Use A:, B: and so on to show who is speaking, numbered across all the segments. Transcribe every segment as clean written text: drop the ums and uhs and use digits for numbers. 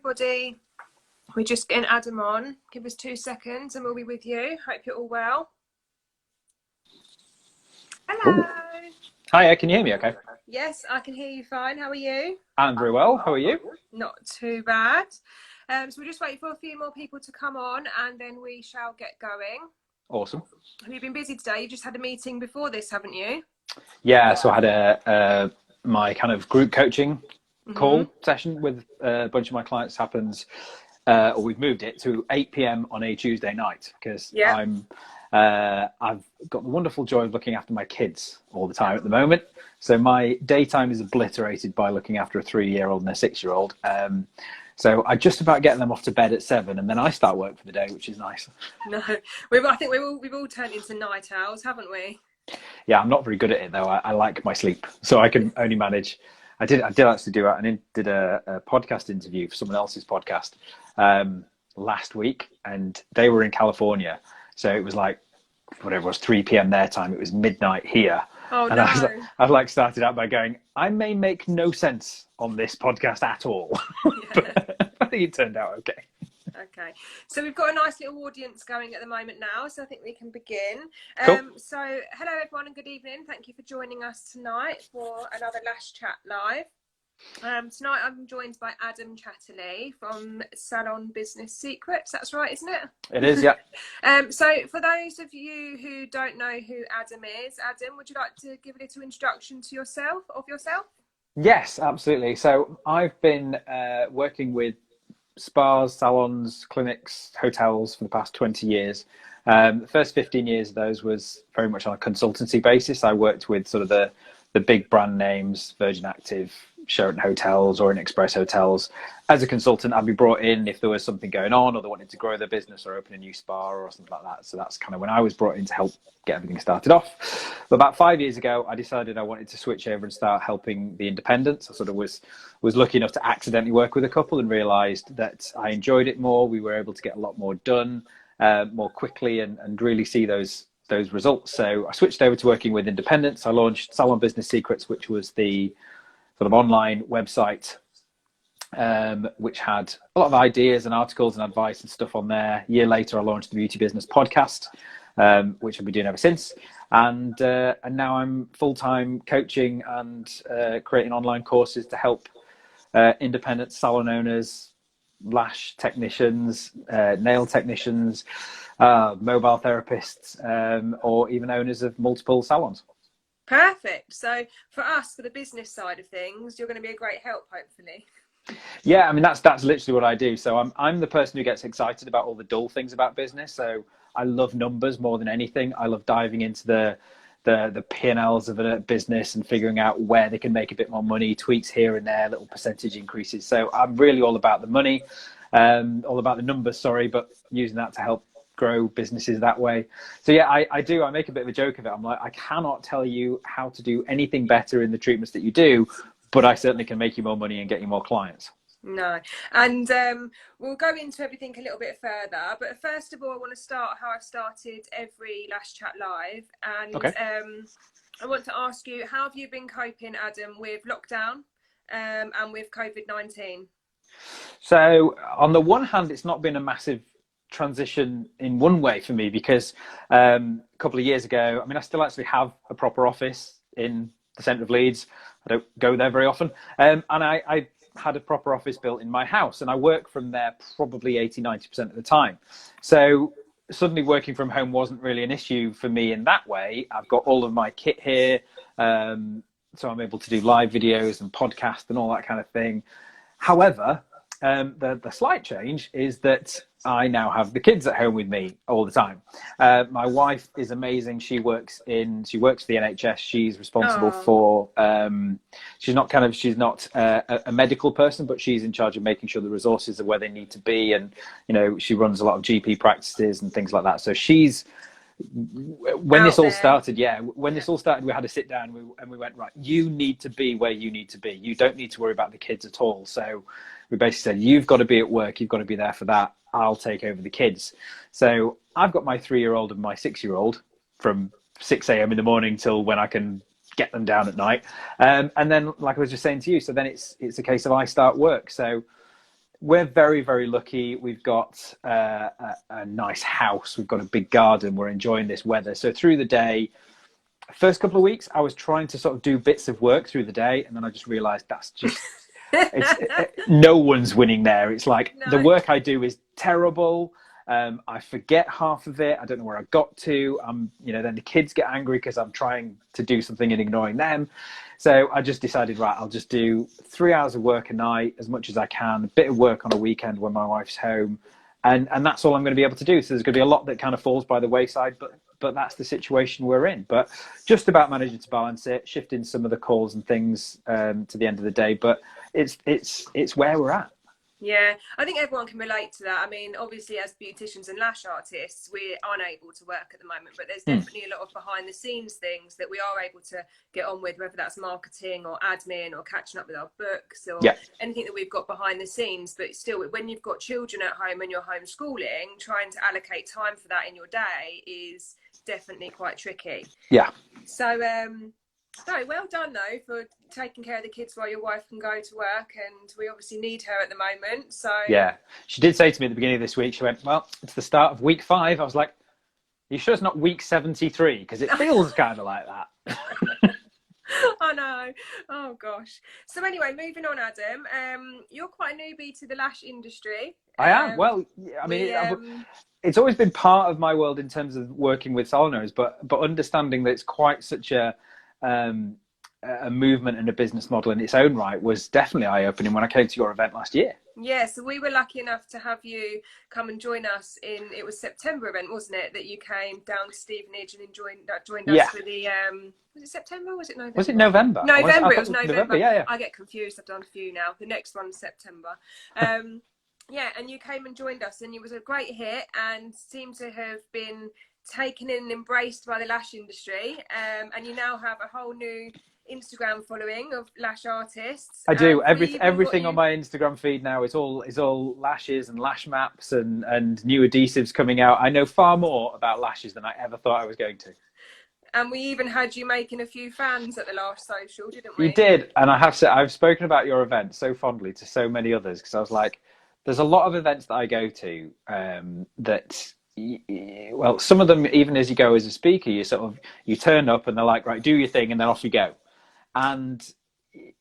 A: Everybody, we're just getting Adam on. Give us 2 seconds and we'll be with you. Hope you're all well. Hello.
B: Hi, can you hear me okay?
A: Yes, I can hear you fine. How are you?
B: I'm very well. How are you?
A: Not too bad. So we're just waiting for a few more people to come on and then we shall get going.
B: Awesome.
A: Have you been busy today? You just had a meeting before this, haven't you?
B: Yeah, so I had my kind of group coaching call session with a bunch of my clients happens, or we've moved it to 8 p.m. on a Tuesday night because I've got the wonderful joy of looking after my kids all the time at the moment. So my daytime is obliterated by looking after a 3-year-old and a 6-year-old. So I just about get them off to bed at 7 and then I start work for the day, which is nice.
A: No, I think we've all turned into night owls, haven't we?
B: Yeah, I'm not very good at it though. I like my sleep, so I can only manage. I did actually do did a podcast interview for someone else's podcast last week, and they were in California, so it was like whatever it was 3 p.m. their time. It was midnight here.
A: Oh,
B: and
A: no.
B: I started out by going, I may make no sense on this podcast at all, but I think it turned out okay.
A: Okay, so we've got a nice little audience going at the moment now, so I think we can begin.
B: Cool.
A: So hello everyone and good evening. Thank you for joining us tonight for another Lash Chat Live. Tonight I'm joined by Adam Chatterley from Salon Business Secrets. That's right, isn't it?
B: It is, yeah.
A: So for those of you who don't know who Adam is, Adam, would you like to give a little introduction to yourself?
B: Yes, absolutely. So I've been working with spas, salons, clinics, hotels for the past 20 years. The first 15 years of those was very much on a consultancy basis. I worked with sort of the big brand names, Virgin Active, Sheraton Hotels, Orient Express Hotels. As a consultant, I'd be brought in if there was something going on or they wanted to grow their business or open a new spa or something like that. So that's kind of when I was brought in to help get everything started off. But about 5 years ago, I decided I wanted to switch over and start helping the independents. I sort of was lucky enough to accidentally work with a couple and realized that I enjoyed it more. We were able to get a lot more done more quickly and really see those results. So I switched over to working with independents. I launched Salon Business Secrets, which was the sort of online website, which had a lot of ideas and articles and advice and stuff on there. A year later, I launched the Beauty Business Podcast, which I've been doing ever since. And now I'm full-time coaching and creating online courses to help independent salon owners, lash technicians, nail technicians, mobile therapists, or even owners of multiple salons.
A: Perfect. So for us, for the business side of things, you're going to be a great help, hopefully.
B: Yeah, I mean that's literally what I do. So I'm the person who gets excited about all the dull things about business. So I love numbers more than anything. I love diving into the P&Ls of a business and figuring out where they can make a bit more money, tweaks here and there, little percentage increases. So I'm really all about the money, all about the numbers, sorry, but using that to help grow businesses that way. So yeah, I make a bit of a joke of it. I'm like, I cannot tell you how to do anything better in the treatments that you do, but I certainly can make you more money and get you more clients.
A: No, and we'll go into everything a little bit further, but first of all I want to start how I've started every Lash Chat Live, and
B: okay.
A: I want to ask you, how have you been coping, Adam, with lockdown and with COVID-19?
B: So on the one hand, it's not been a massive transition in one way for me because a couple of years ago, I mean, I still actually have a proper office in the centre of Leeds. I don't go there very often, and I had a proper office built in my house, and I work from there probably 80-90% of the time. So suddenly working from home wasn't really an issue for me in that way. I've got all of my kit here, so I'm able to do live videos and podcasts and all that kind of thing. However, the slight change is that I now have the kids at home with me all the time. My wife is amazing. She works for the NHS. She's responsible for, she's not a medical person, but she's in charge of making sure the resources are where they need to be. And, you know, she runs a lot of GP practices and things like that. So when this all started, we had a sit down and we went, right, you need to be where you need to be. You don't need to worry about the kids at all. So we basically said, you've got to be at work. You've got to be there for that. I'll take over the kids. So I've got my 3-year-old and my 6-year-old from 6 a.m. in the morning till when I can get them down at night. And then, like I was just saying to you, so then it's a case of I start work. So we're very, very lucky. We've got a nice house. We've got a big garden. We're enjoying this weather. So through the day, first couple of weeks, I was trying to sort of do bits of work through the day. And then I just realized that's just, no one's winning there. It's like the work I do is terrible. I forget half of it. I don't know where I got to. Then the kids get angry because I'm trying to do something and ignoring them. So I just decided, right, I'll just do 3 hours of work a night, as much as I can, a bit of work on a weekend when my wife's home. And that's all I'm going to be able to do. So there's going to be a lot that kind of falls by the wayside, but that's the situation we're in. But just about managing to balance it, shifting some of the calls and things to the end of the day. But it's where we're at.
A: Yeah, I think everyone can relate to that. I mean, obviously, as beauticians and lash artists, we're unable to work at the moment, but there's definitely a lot of behind the scenes things that we are able to get on with, whether that's marketing or admin or catching up with our books or anything that we've got behind the scenes. But still, when you've got children at home and you're homeschooling, trying to allocate time for that in your day is definitely quite tricky.
B: Yeah.
A: So, no, well done though for taking care of the kids while your wife can go to work, and we obviously need her at the moment. So
B: yeah, she did say to me at the beginning of this week, she went, well, it's the start of week 5. I was like, are you sure it's not week 73? Because it feels kind of like that.
A: I know. Oh gosh. So anyway, moving on, Adam. You're quite a newbie to the lash industry.
B: I am. Well, I mean, it's always been part of my world in terms of working with salon owners, but understanding that it's quite such a movement and a business model in its own right was definitely eye-opening when I came to your event last year. Yeah,
A: so we were lucky enough to have you come and join us it was September event, wasn't it, that you came down to Stevenage and joined us for the was it September or was it November?
B: Was it November?
A: November, it was November.
B: Yeah.
A: I get confused, I've done a few now. The next one's September. Yeah, and you came and joined us, and it was a great hit and seemed to have been taken in and embraced by the lash industry, and you now have a whole new Instagram following of lash artists.
B: I do. Everything on my Instagram feed now is all lashes and lash maps and new adhesives coming out. I know far more about lashes than I ever thought I was going to.
A: And we even had you making a few fans at the last social, didn't we?
B: You did, and I have said I've spoken about your event so fondly to so many others, because I was like, there's a lot of events that I go to that. Well, some of them, even as you go as a speaker, you turn up and they're like, right, do your thing, and then off you go. And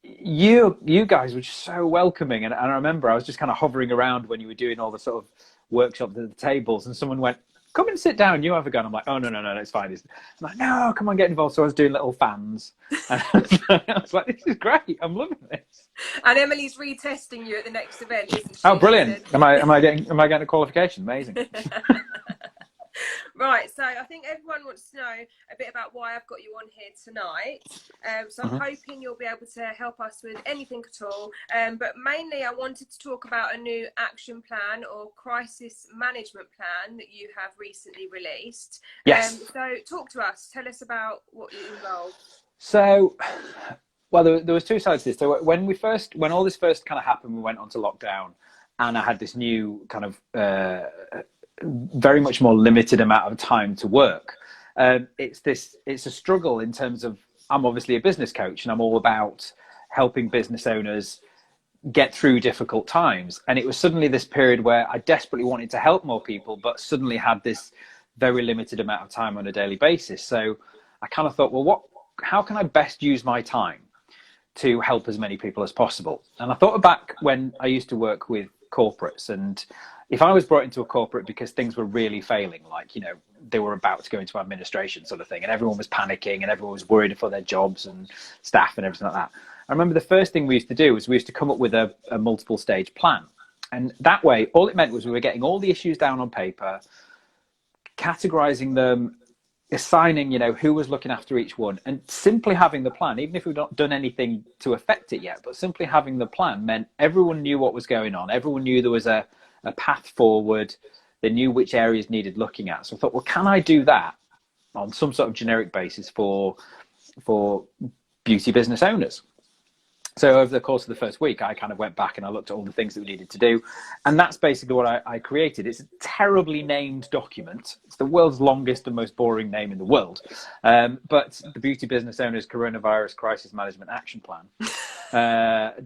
B: you guys were just so welcoming, and I remember I was just kind of hovering around when you were doing all the sort of workshops at the tables, and someone went, come and sit down, you have a gun. I'm like, oh, no, it's fine. I'm like, no, come on, get involved. So I was doing little fans. And I was like, this is great. I'm loving this.
A: And Emily's retesting you at the next event, isn't she?
B: Oh, brilliant. Am I getting a qualification? Amazing.
A: Right, so I think everyone wants to know a bit about why I've got you on here tonight. So I'm hoping you'll be able to help us with anything at all. But mainly I wanted to talk about a new action plan or crisis management plan that you have recently released.
B: Yes.
A: So talk to us. Tell us about what you involved.
B: So, well, there was two sides to this. So when all this first kind of happened, we went onto lockdown, and I had this new kind of very much more limited amount of time to work. It's a struggle in terms of, I'm obviously a business coach, and I'm all about helping business owners get through difficult times. And it was suddenly this period where I desperately wanted to help more people, but suddenly had this very limited amount of time on a daily basis. So I kind of thought, well, how can I best use my time to help as many people as possible? And I thought back when I used to work with corporates, and if I was brought into a corporate because things were really failing, like, they were about to go into administration sort of thing, and everyone was panicking and everyone was worried for their jobs and staff and everything like that. I remember the first thing we used to do was we used to come up with a multiple stage plan. And that way, all it meant was we were getting all the issues down on paper, categorizing them, assigning, who was looking after each one, and simply having the plan, even if we've not done anything to affect it yet, but simply having the plan meant everyone knew what was going on. Everyone knew there was a path forward. They knew which areas needed looking at. So I thought, well, can I do that on some sort of generic basis for beauty business owners? So over the course of the first week, I kind of went back and I looked at all the things that we needed to do. And that's basically what I created. It's a terribly named document. It's the world's longest and most boring name in the world. But the Beauty Business Owners Coronavirus Crisis Management Action Plan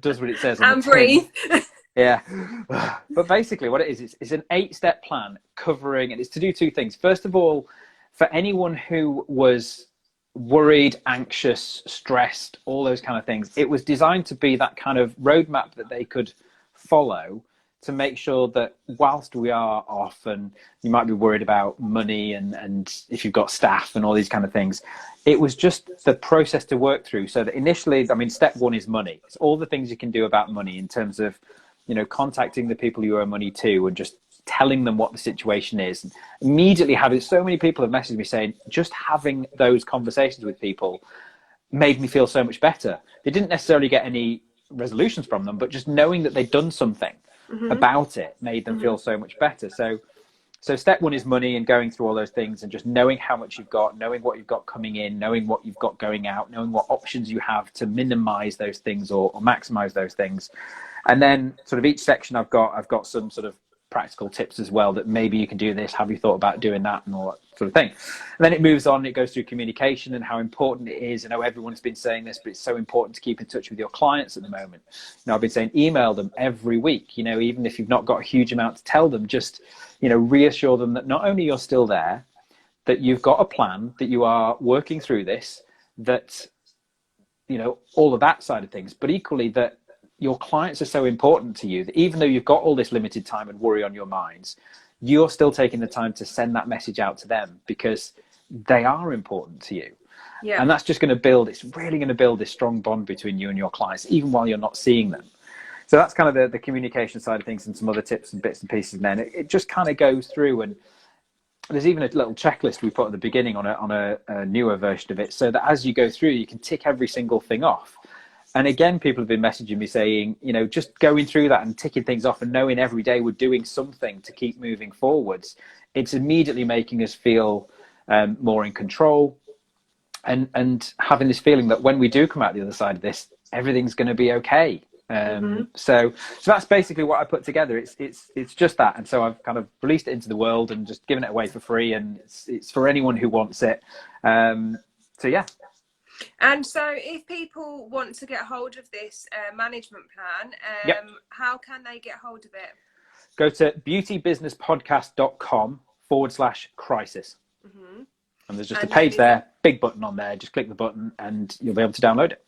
B: does what it says on the tin.
A: Breathe.
B: Yeah. But basically what it is, it's an 8-step plan covering, and it's to do 2 things. First of all, for anyone who was worried, anxious, stressed, all those kind of things, it was designed to be that kind of roadmap that they could follow to make sure that whilst we are off and you might be worried about money and if you've got staff and all these kind of things, it was just the process to work through. So that initially, I mean, step 1 is money. It's all the things you can do about money in terms of, contacting the people you owe money to and just telling them what the situation is. And immediately having, so many people have messaged me saying, just having those conversations with people made me feel so much better. They didn't necessarily get any resolutions from them, but just knowing that they'd done something about it made them feel so much better. So step 1 is money and going through all those things and just knowing how much you've got, knowing what you've got coming in, knowing what you've got going out, knowing what options you have to minimize those things or maximize those things. And then sort of each section I've got some sort of practical tips as well, that maybe you can do this, have you thought about doing that, and all that sort of thing. And then it moves on, it goes through communication and how important it is. I know everyone's been saying this, but it's so important to keep in touch with your clients at the moment. I've been saying email them every week, even if you've not got a huge amount to tell them, just reassure them that not only you're still there, that you've got a plan, that you are working through this, that all of that side of things, but equally that your clients are so important to you that even though you've got all this limited time and worry on your minds, you're still taking the time to send that message out to them because they are important to you. Yeah. And that's just going to build, it's really going to build this strong bond between you and your clients, even while you're not seeing them. So that's kind of the communication side of things, and some other tips and bits and pieces. And then it just kind of goes through, and there's even a little checklist we put at the beginning on a newer version of it, so that as you go through, you can tick every single thing off. And again, people have been messaging me saying, just going through that and ticking things off and knowing every day we're doing something to keep moving forwards, it's immediately making us feel more in control, and having this feeling that when we do come out the other side of this, everything's going to be okay. So that's basically what I put together. It's just that. And so I've kind of released it into the world and just given it away for free, and it's for anyone who wants it. So yeah.
A: And so if people want to get hold of this management plan, how can they get hold of it?
B: Go to beautybusinesspodcast.com/crisis. And there's just a page there, big button on there. Just click the button and you'll be able to download it.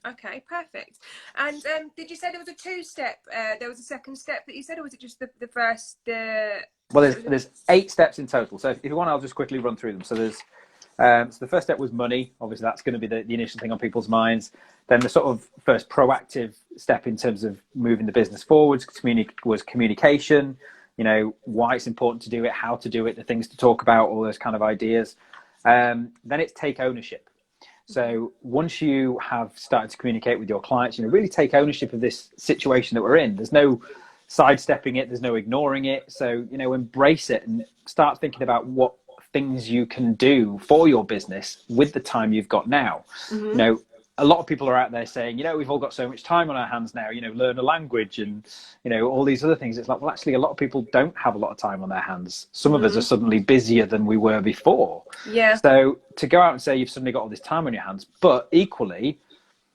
A: Okay, perfect. And did you say there was a 2-step? There was a second step that you said, or was it just the first?
B: Well, there's 8 steps in total. So if you want, I'll just quickly run through them. So there's so the first step was money. Obviously, that's going to be the initial thing on people's minds. Then the sort of first proactive step in terms of moving the business forwards was communication. Why it's important to do it, how to do it, the things to talk about, all those kind of ideas. Then it's take ownership. So once you have started to communicate with your clients, really take ownership of this situation that we're in. There's no sidestepping it. There's no ignoring it. So, embrace it and start thinking about what things you can do for your business with the time you've got now. A lot of people are out there saying, we've all got so much time on our hands now, learn a language and, all these other things. It's like, well, actually, a lot of people don't have a lot of time on their hands. Some of us are suddenly busier than we were before. Yeah. So to go out and say you've suddenly got all this time on your hands, but equally,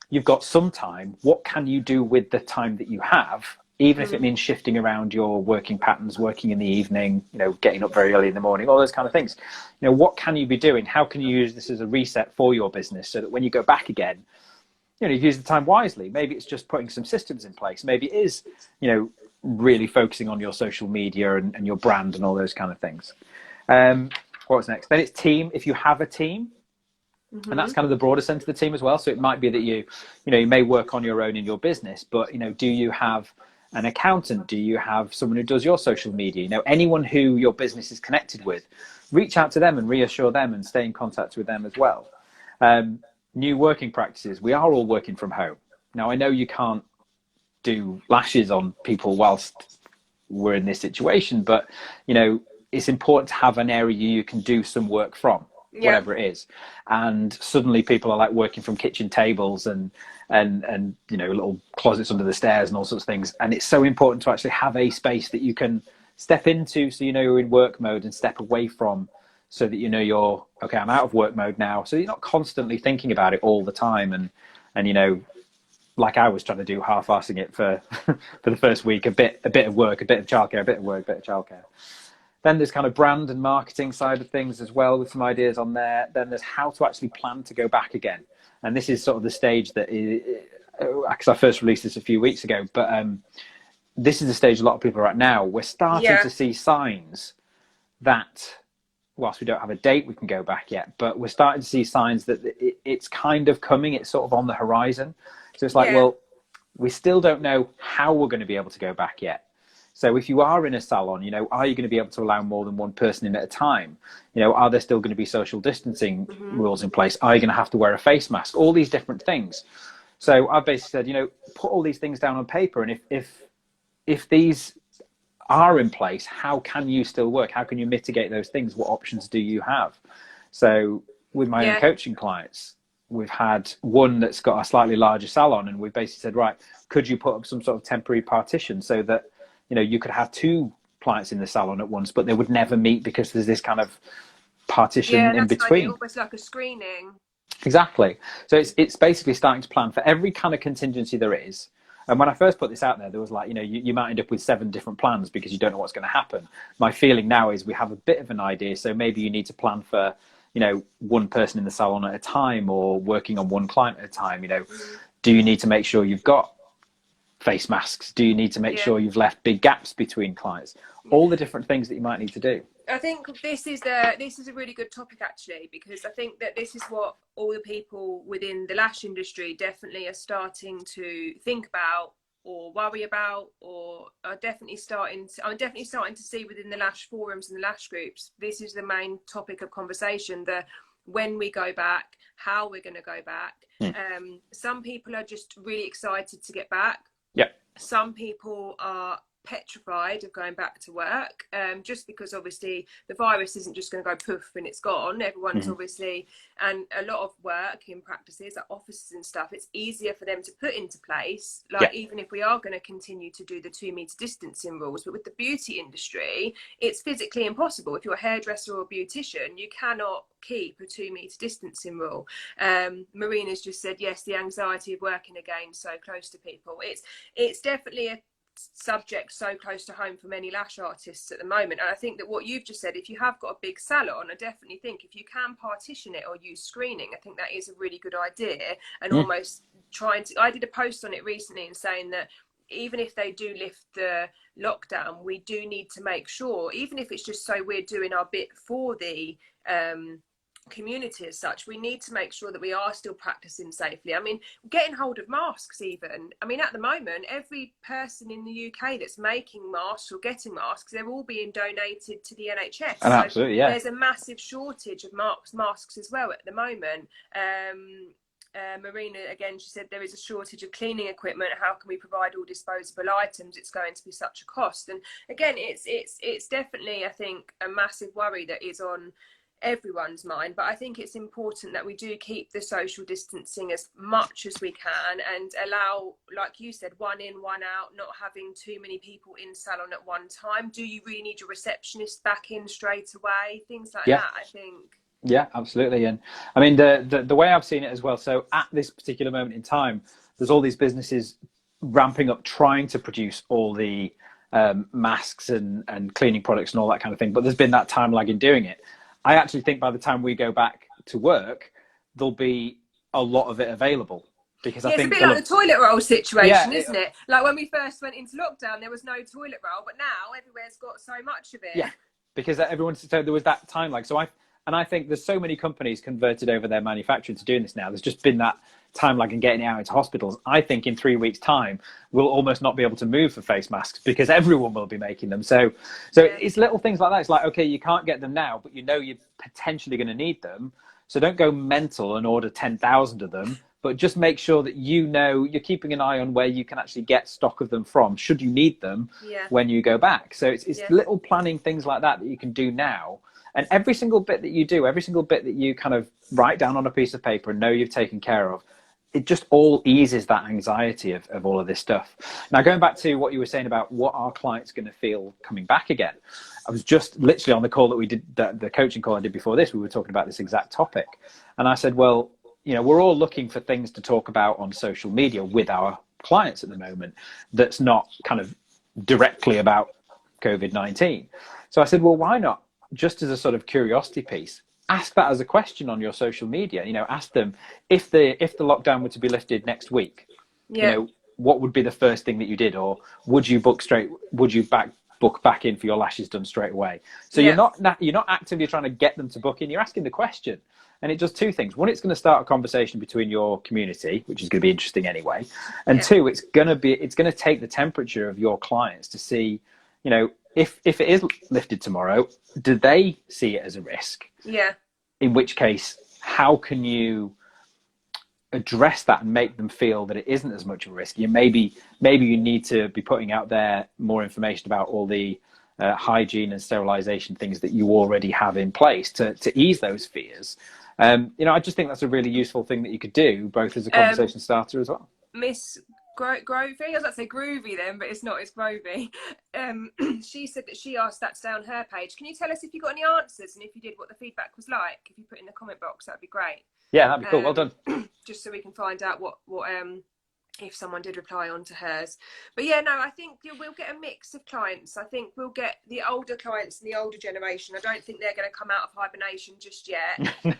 B: you've got some time. What can you do with the time that you have? Even if it means shifting around your working patterns, working in the evening, getting up very early in the morning, all those kind of things. What can you be doing? How can you use this as a reset for your business so that when you go back again, you've used the time wisely? Maybe it's just putting some systems in place. Maybe it is, really focusing on your social media and your brand and all those kind of things. What's next? Then it's team. If you have a team, and that's kind of the broader sense of the team as well. So it might be that you may work on your own in your business, but, do you have an accountant? Do you have someone who does your social media? Anyone who your business is connected with, reach out to them and reassure them and stay in contact with them as well. New working practices. We are all working from home. Now, I know you can't do lashes on people whilst we're in this situation, but, it's important to have an area you can do some work from. Yeah. Whatever it is. And suddenly people are like working from kitchen tables and little closets under the stairs and all sorts of things. And it's so important to actually have a space that you can step into, so you're in work mode, and step away from, so that you're okay, I'm out of work mode now. So you're not constantly thinking about it all the time and like I was trying to do, half-assing it for for the first week, a bit of work, a bit of childcare, a bit of work, a bit of childcare. Then there's kind of brand and marketing side of things as well, with some ideas on there. Then there's how to actually plan to go back again. And this is sort of the stage that because I first released this a few weeks ago, but this is the stage a lot of people are at now. We're starting to see signs that, whilst we don't have a date we can go back yet, but we're starting to see signs that it's kind of coming. It's sort of on the horizon. So it's like, well, we still don't know how we're going to be able to go back yet. So if you are in a salon, you know, are you going to be able to allow more than one person in at a time? You know, are there still going to be social distancing rules in place? Are you going to have to wear a face mask? All these different things. So I've basically said, you know, put all these things down on paper. And if these are in place, how can you still work? How can you mitigate those things? What options do you have? So with my own coaching clients, we've had one that's got a slightly larger salon, and we've basically said, right, could you put up some sort of temporary partition so that, you know, you could have two clients in the salon at once, but they would never meet because there's this kind of partition in between.
A: Like almost like a screening.
B: Exactly. So it's basically starting to plan for every kind of contingency there is. And when I first put this out there was like, you know, you might end up with 7 different plans because you don't know what's going to happen. My feeling now is we have a bit of an idea. So maybe you need to plan for, you know, one person in the salon at a time, or working on one client at a time. You know, do you need to make sure you've got face masks? Do you need to make sure you've left big gaps between clients? All the different things that you might need to do.
A: I think this is a really good topic, actually, because I think that this is what all the people within the lash industry definitely are starting to think about or worry about, or are definitely starting to see within the lash forums and the lash groups. This is the main topic of conversation, the when we go back, how we're going to go back. Some people are just really excited to get back. Some people are petrified of going back to work, just because obviously the virus isn't just going to go poof and it's gone. Everyone's obviously, and a lot of work in practices like offices and stuff, it's easier for them to put into place, like even if we are going to continue to do the 2-meter distancing rules. But with the beauty industry, it's physically impossible. If you're a hairdresser or a beautician, you cannot keep a 2-meter distancing rule. Marina's just said, yes, the anxiety of working again so close to people. It's definitely a subject so close to home for many lash artists at the moment. And I think that what you've just said, if you have got a big salon, I definitely think if you can partition it or use screening, I think that is a really good idea. And almost I did a post on it recently and saying that even if they do lift the lockdown, we do need to make sure, even if it's just so we're doing our bit for the community as such, we need to make sure that we are still practicing safely. I mean, getting hold of masks even. I mean, at the moment, every person in the UK that's making masks or getting masks, they're all being donated to the NHS.
B: And absolutely,
A: there's a massive shortage of masks as well at the moment. Marina, again, she said there is a shortage of cleaning equipment. How can we provide all disposable items? It's going to be such a cost. And again, it's definitely, I think, a massive worry that is on everyone's mind. But I think it's important that we do keep the social distancing as much as we can and allow, like you said, one in, one out, not having too many people in salon at one time. Do you really need your receptionist back in straight away? Things like that, I think.
B: Yeah, absolutely. And I mean, the way I've seen it as well, so at this particular moment in time, there's all these businesses ramping up, trying to produce all the masks and cleaning products and all that kind of thing. But there's been that time lag in doing it. I actually think by the time we go back to work, there'll be a lot of it available. Because I think
A: it's a bit like the toilet roll situation, isn't it? Like when we first went into lockdown, there was no toilet roll, but now everywhere's got so much of it. Yeah,
B: because everyone's, so there was that time lag. So I think there's so many companies converted over their manufacturing to doing this now. There's just been that time lag in getting it out into hospitals. I think in 3 weeks' time, we'll almost not be able to move for face masks because everyone will be making them. So it's little things like that. It's like, okay, you can't get them now, but you know you're potentially going to need them. So don't go mental and order 10,000 of them, but just make sure that you know you're keeping an eye on where you can actually get stock of them from, should you need them when you go back. So it's little planning things like that you can do now. And every single bit that you do, every single bit that you kind of write down on a piece of paper and know you've taken care of, it just all eases that anxiety of all of this stuff. Now, going back to what you were saying about what our clients going to feel coming back again, I was just literally on the call that we did, the coaching call I did before this, we were talking about this exact topic. And I said, well, we're all looking for things to talk about on social media with our clients at the moment that's not kind of directly about COVID-19. So I said, well, why not, just as a sort of curiosity piece, ask that as a question on your social media. Ask them, if the lockdown were to be lifted next week, what would be the first thing that you did, or would you book back in for your lashes done straight away? So you're not actively trying to get them to book in, you're asking the question. And it does two things. One, it's going to start a conversation between your community, which is going to be interesting anyway. And two, it's going to take the temperature of your clients to see, if it is lifted tomorrow, do they see it as a risk?
A: Yeah.
B: In which case, how can you address that and make them feel that it isn't as much of a risk? Maybe you need to be putting out there more information about all the hygiene and sterilization things that you already have in place to ease those fears. I just think that's a really useful thing that you could do, both as a conversation starter as well.
A: Miss Grovey, I was about to say Groovy then, but it's not, it's Grovey. She said that she asked that today on her page. Can you tell us if you got any answers, and if you did, what the feedback was like? If you put in the comment box, that'd be great.
B: Yeah, that'd be cool. Well done.
A: Just so we can find out what if someone did reply onto hers. But yeah, no, I think we'll get a mix of clients. I think we'll get the older clients and the older generation. I don't think they're going to come out of hibernation just yet. No.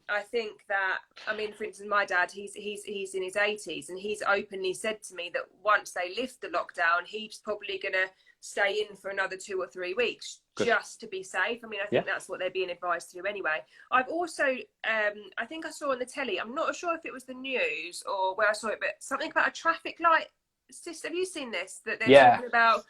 A: I think that, for instance, my dad, he's in his 80s, and he's openly said to me that once they lift the lockdown, he's probably going to stay in for another 2 or 3 weeks. Good. Just to be safe. I think that's what they're being advised to do anyway. I've also, I think I saw on the telly, I'm not sure if it was the news or where I saw it, but something about a traffic light system. Have you seen this? That they're talking about.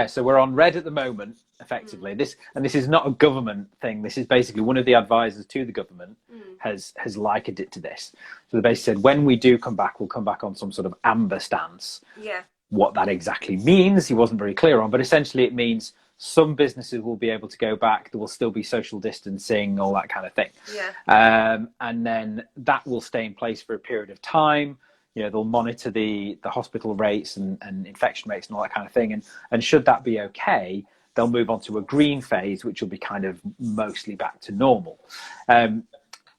B: So we're on red at the moment, effectively. This is not a government thing. This is basically one of the advisors to the government has likened it to this. So they basically said, when we do come back, we'll come back on some sort of amber stance. Yeah. What that exactly means, he wasn't very clear on, but essentially it means some businesses will be able to go back. There will still be social distancing, all that kind of thing. Yeah. And then that will stay in place for a period of time. They'll monitor the hospital rates and infection rates and all that kind of thing. And should that be okay, they'll move on to a green phase, which will be kind of mostly back to normal.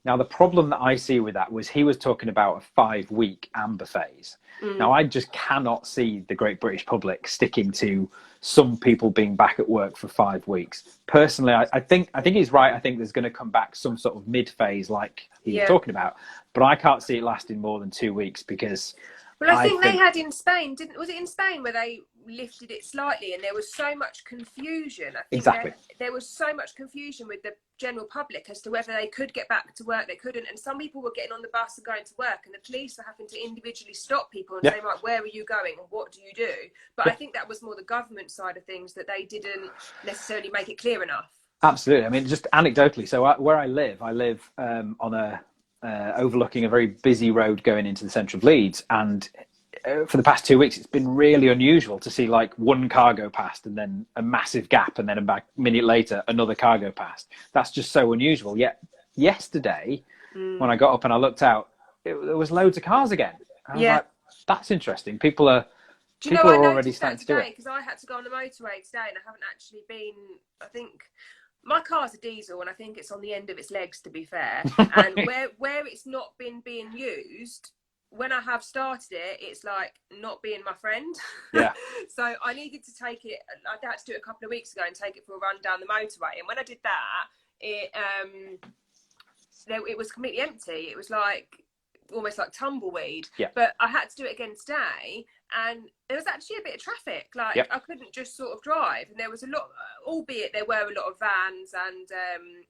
B: Now, the problem that I see with that was he was talking about a 5-week amber phase. Now, I just cannot see the great British public sticking to some people being back at work for 5 weeks. Personally, I think he's right. I think there's going to come back some sort of mid-phase like he was talking about. But I can't see it lasting more than 2 weeks because...
A: Well, I think they had in Spain, was it in Spain where they lifted it slightly, and there was so much confusion? I think
B: exactly.
A: There was so much confusion with the general public as to whether they could get back to work, they couldn't, and some people were getting on the bus and going to work, and the police were having to individually stop people and say, right, where are you going and what do you do? But I think that was more the government side of things, that they didn't necessarily make it clear enough.
B: Absolutely. Just anecdotally, so where I live on a overlooking a very busy road going into the centre of Leeds, and for the past 2 weeks it's been really unusual to see like one car go past and then a massive gap, and then a minute later another car go past. That's just so unusual. Yet yesterday when I got up and I looked out, there was loads of cars again. I was like, that's interesting. People are already starting to do it.
A: Because I had to go on the motorway today, and I haven't actually been. I think my car's a diesel, and I think it's on the end of its legs, to be fair. And where it's not been being used, when I have started it, it's like not being my friend. Yeah. So I needed to take it. I had to do it a couple of weeks ago and take it for a run down the motorway. And when I did that, it was completely empty. It was like almost like tumbleweed. Yeah. But I had to do it again today, and there was actually a bit of traffic. Like I couldn't just sort of drive, and there was a lot, albeit there were a lot of vans and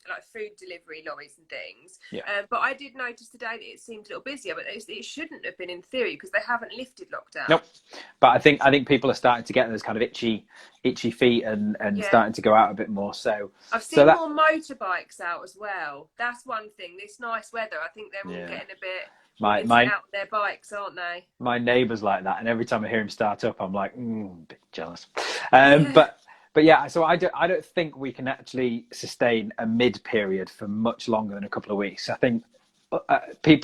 A: like food delivery lorries and things. Yeah. But I did notice today that it seemed a little busier, but it shouldn't have been in theory, because they haven't lifted lockdown.
B: Nope. But I think people are starting to get those kind of itchy feet and starting to go out a bit more. So
A: I've seen more motorbikes out as well. That's one thing. This nice weather, I think they're all getting a bit out their bikes, aren't they? My
B: neighbour's like that, and every time I hear him start up, I'm like, a bit jealous. But yeah, so I don't think we can actually sustain a mid period for much longer than a couple of weeks. I think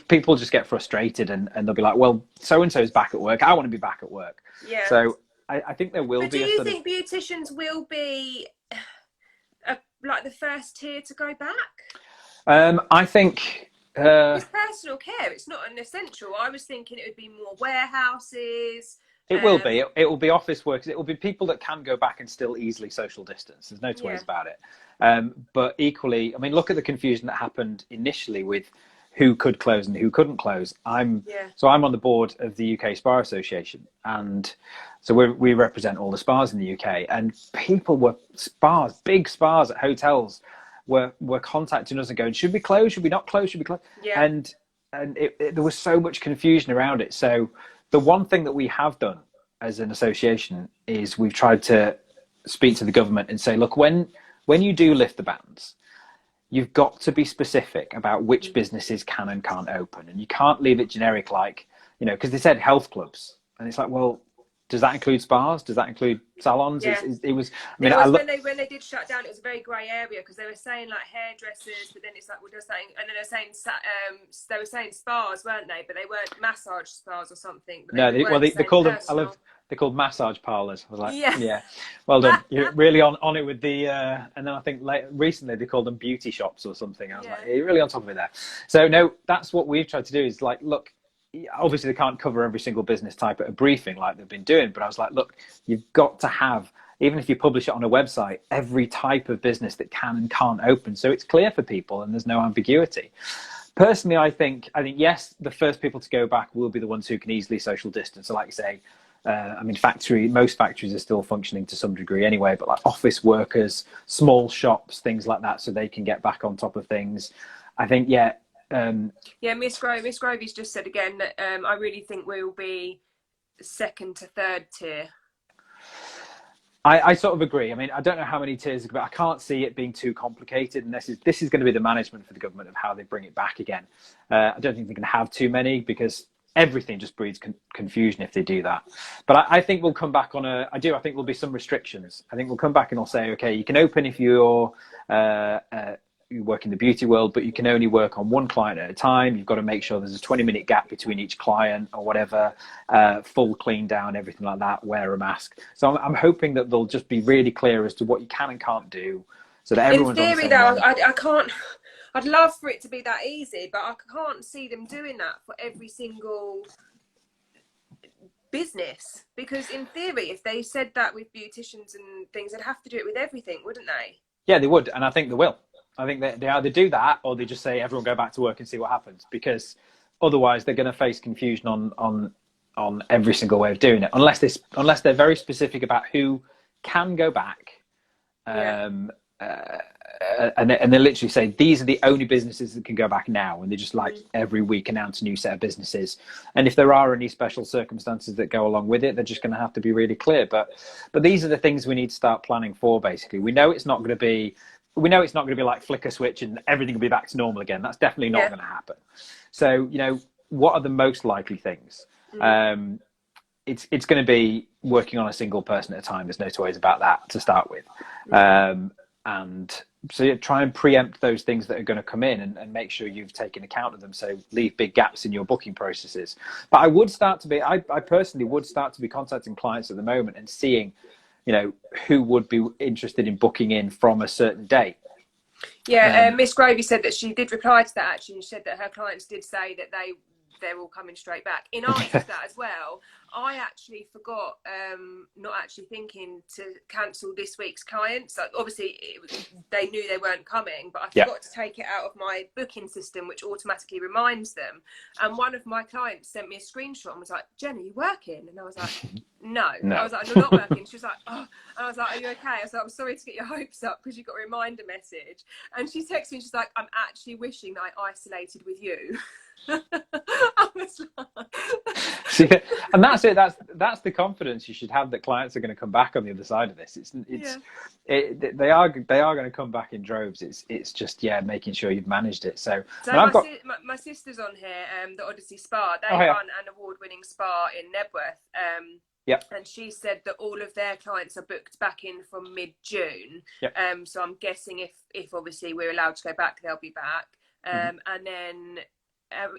B: people just get frustrated, and they'll be like, well, so and so is back at work, I want to be back at work. Yeah. So I think there will be.
A: Do you think beauticians will be like the first tier to go back?
B: I think
A: It's personal care. It's not an essential. I was thinking it would be more warehouses.
B: It will be. It will be office workers. It will be people that can go back and still easily social distance. There's no two ways about it. But equally, I mean, look at the confusion that happened initially with who could close and who couldn't close. So I'm on the board of the UK Spa Association, and so we represent all the spas in the UK. And people were big spas at hotels were contacting us and going, should we close? Should we not close? Should we close?
A: Yeah.
B: And there was so much confusion around it. So the one thing that we have done as an association is we've tried to speak to the government and say, look, when you do lift the bans, you've got to be specific about which businesses can and can't open. And you can't leave it generic, like, because they said health clubs. And it's like, well, does that include spas? Does that include salons?
A: Yeah.
B: It was,
A: when they did shut down, it was a very grey area, because they were saying like hairdressers, but then it's like, well, they're saying, and then they were saying spas, weren't they? But they weren't massage spas or something.
B: They called them, they're called massage parlours. I was like, yeah, well done. You're really on it with the, and then I think recently they called them beauty shops or something. I was like, you're really on top of it there. So no, that's what we've tried to do is like, look, obviously they can't cover every single business type at a briefing like they've been doing, but I was like, look, you've got to have, even if you publish it on a website, every type of business that can and can't open, so it's clear for people and there's no ambiguity. Personally, I think yes, the first people to go back will be the ones who can easily social distance. So like you say, most factories are still functioning to some degree anyway, but like office workers, small shops, things like that, so they can get back on top of things. I think, Miss
A: Grovey's just said again that I really think we'll be second to third tier.
B: I sort of agree. I mean, I don't know how many tiers, but I can't see it being too complicated. And this is going to be the management for the government of how they bring it back again. I don't think they're going to have too many, because everything just breeds confusion if they do that. But I think we'll come back on I think there'll be some restrictions. I think we'll come back and we'll say, okay, you can open if you work in the beauty world, but you can only work on one client at a time. You've got to make sure there's a 20-minute gap between each client or whatever, full clean down, everything like that, wear a mask. So I'm hoping that they'll just be really clear as to what you can and can't do, so that everyone's
A: in theory, though, I can't, I'd love for it to be that easy, but I can't see them doing that for every single business, because in theory, if they said that with beauticians and things, they'd have to do it with everything, wouldn't they? Yeah,
B: they would, and I think they will. I think they either do that or they just say everyone go back to work and see what happens, because otherwise they're going to face confusion on every single way of doing it, unless they're very specific about who can go back, and they literally say these are the only businesses that can go back now, and they just every week announce a new set of businesses. And if there are any special circumstances that go along with it, they're just going to have to be really clear. But these are the things we need to start planning for. Basically, we know it's not going to be like flick a switch and everything will be back to normal again. That's definitely not going to happen. So, what are the most likely things? It's going to be working on a single person at a time. There's no two ways about that to start with. And so try and preempt those things that are going to come in and make sure you've taken account of them. So leave big gaps in your booking processes. But I personally would start to be contacting clients at the moment and seeing, who would be interested in booking in from a certain date.
A: Miss Grovey said that she did reply to that, actually, and she said that her clients did say that they're all coming straight back. In answer to that as well, I actually forgot, not actually thinking to cancel this week's clients. Like, obviously, they knew they weren't coming, but I forgot to take it out of my booking system, which automatically reminds them. And one of my clients sent me a screenshot and was like, "Jen, are you working?" And I was like, no. I was like, "I'm not working." She was like, "Oh," and I was like, "Are you okay?" I was like, "I'm sorry to get your hopes up because you got a reminder message." And she texted me and she's like, "I'm actually wishing that I isolated with you." I was like...
B: See, and that's it. That's the confidence you should have that clients are going to come back on the other side of this. They are going to come back in droves. It's just making sure you've managed it. So
A: my sister's on here, the Odyssey Spa. They run an award-winning spa in Nebworth. And she said that all of their clients are booked back in from mid-June. So I'm guessing if obviously we're allowed to go back, they'll be back. And then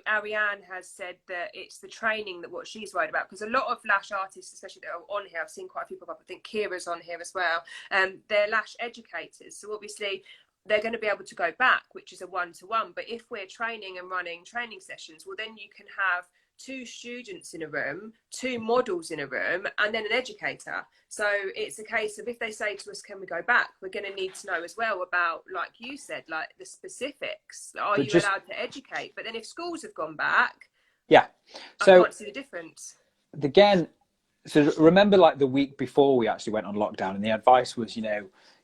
A: Ariane has said that it's the training that what she's worried about, because a lot of lash artists, especially that are on here, I've seen quite a few pop up. I think Kira's on here as well. They're lash educators, so obviously they're going to be able to go back, which is a one-to-one. But if we're training and running training sessions, well, then you can have 2 students in a room, 2 models in a room, and then an educator. So it's a case of, if they say to us, can we go back, we're going to need to know as well about, like you said, like the specifics. Are you allowed to educate? But then if schools have gone back,
B: yeah, so
A: I can't see the difference.
B: Again, so remember, like the week before we actually went on lockdown, and the advice was,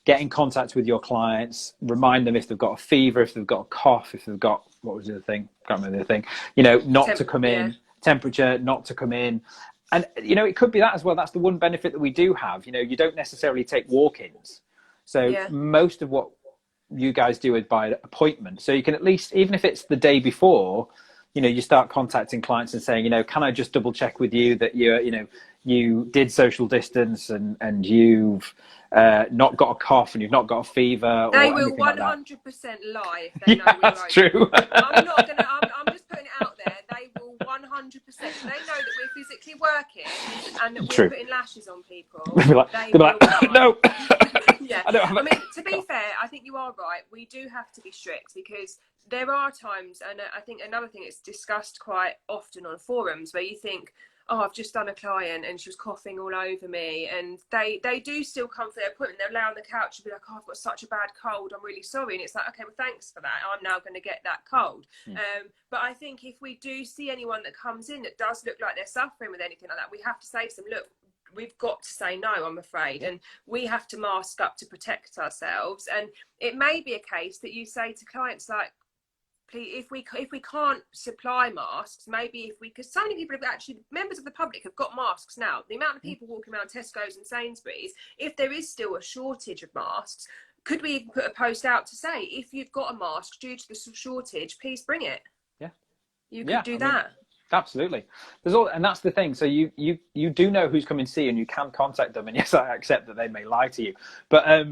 B: get in contact with your clients, remind them if they've got a fever, if they've got a cough, if they've got, what was the other thing? Can't remember the other thing. Not to come in, temperature, not to come in. And, it could be that as well. That's the one benefit that we do have. You don't necessarily take walk-ins. So most of what you guys do is by appointment. So you can at least, even if it's the day before, you start contacting clients and saying, can I just double check with you that you did social distance and you've not got a cough and you've not got a fever.
A: They
B: or
A: will 100%
B: like
A: lie if they know we're
B: that's
A: open.
B: True.
A: I'm not gonna. I'm just putting it out there. They will 100%. They know that we're physically working and that we're putting lashes on people.
B: They'll be like, no.
A: Yeah.
B: I
A: mean, to be fair, I think you are right. We do have to be strict, because there are times, and I think another thing that's discussed quite often on forums, where you think, oh, I've just done a client and she was coughing all over me, and they do still come for their appointment. They'll lay on the couch and be like, oh, I've got such a bad cold, I'm really sorry. And it's like, okay, well, thanks for that. I'm now going to get that cold. But I think if we do see anyone that comes in that does look like they're suffering with anything like that, we have to say to them, look, we've got to say no, I'm afraid, and we have to mask up to protect ourselves. And it may be a case that you say to clients, like, if we can't supply masks, maybe if we, because so many people have actually, members of the public have got masks now. The amount of people walking around Tesco's and Sainsbury's, if there is still a shortage of masks, could we even put a post out to say, if you've got a mask due to the shortage, please bring it? Yeah, you could do that.
B: Absolutely. And that's the thing. So you do know who's coming to see you, and you can contact them. And yes, I accept that they may lie to you, but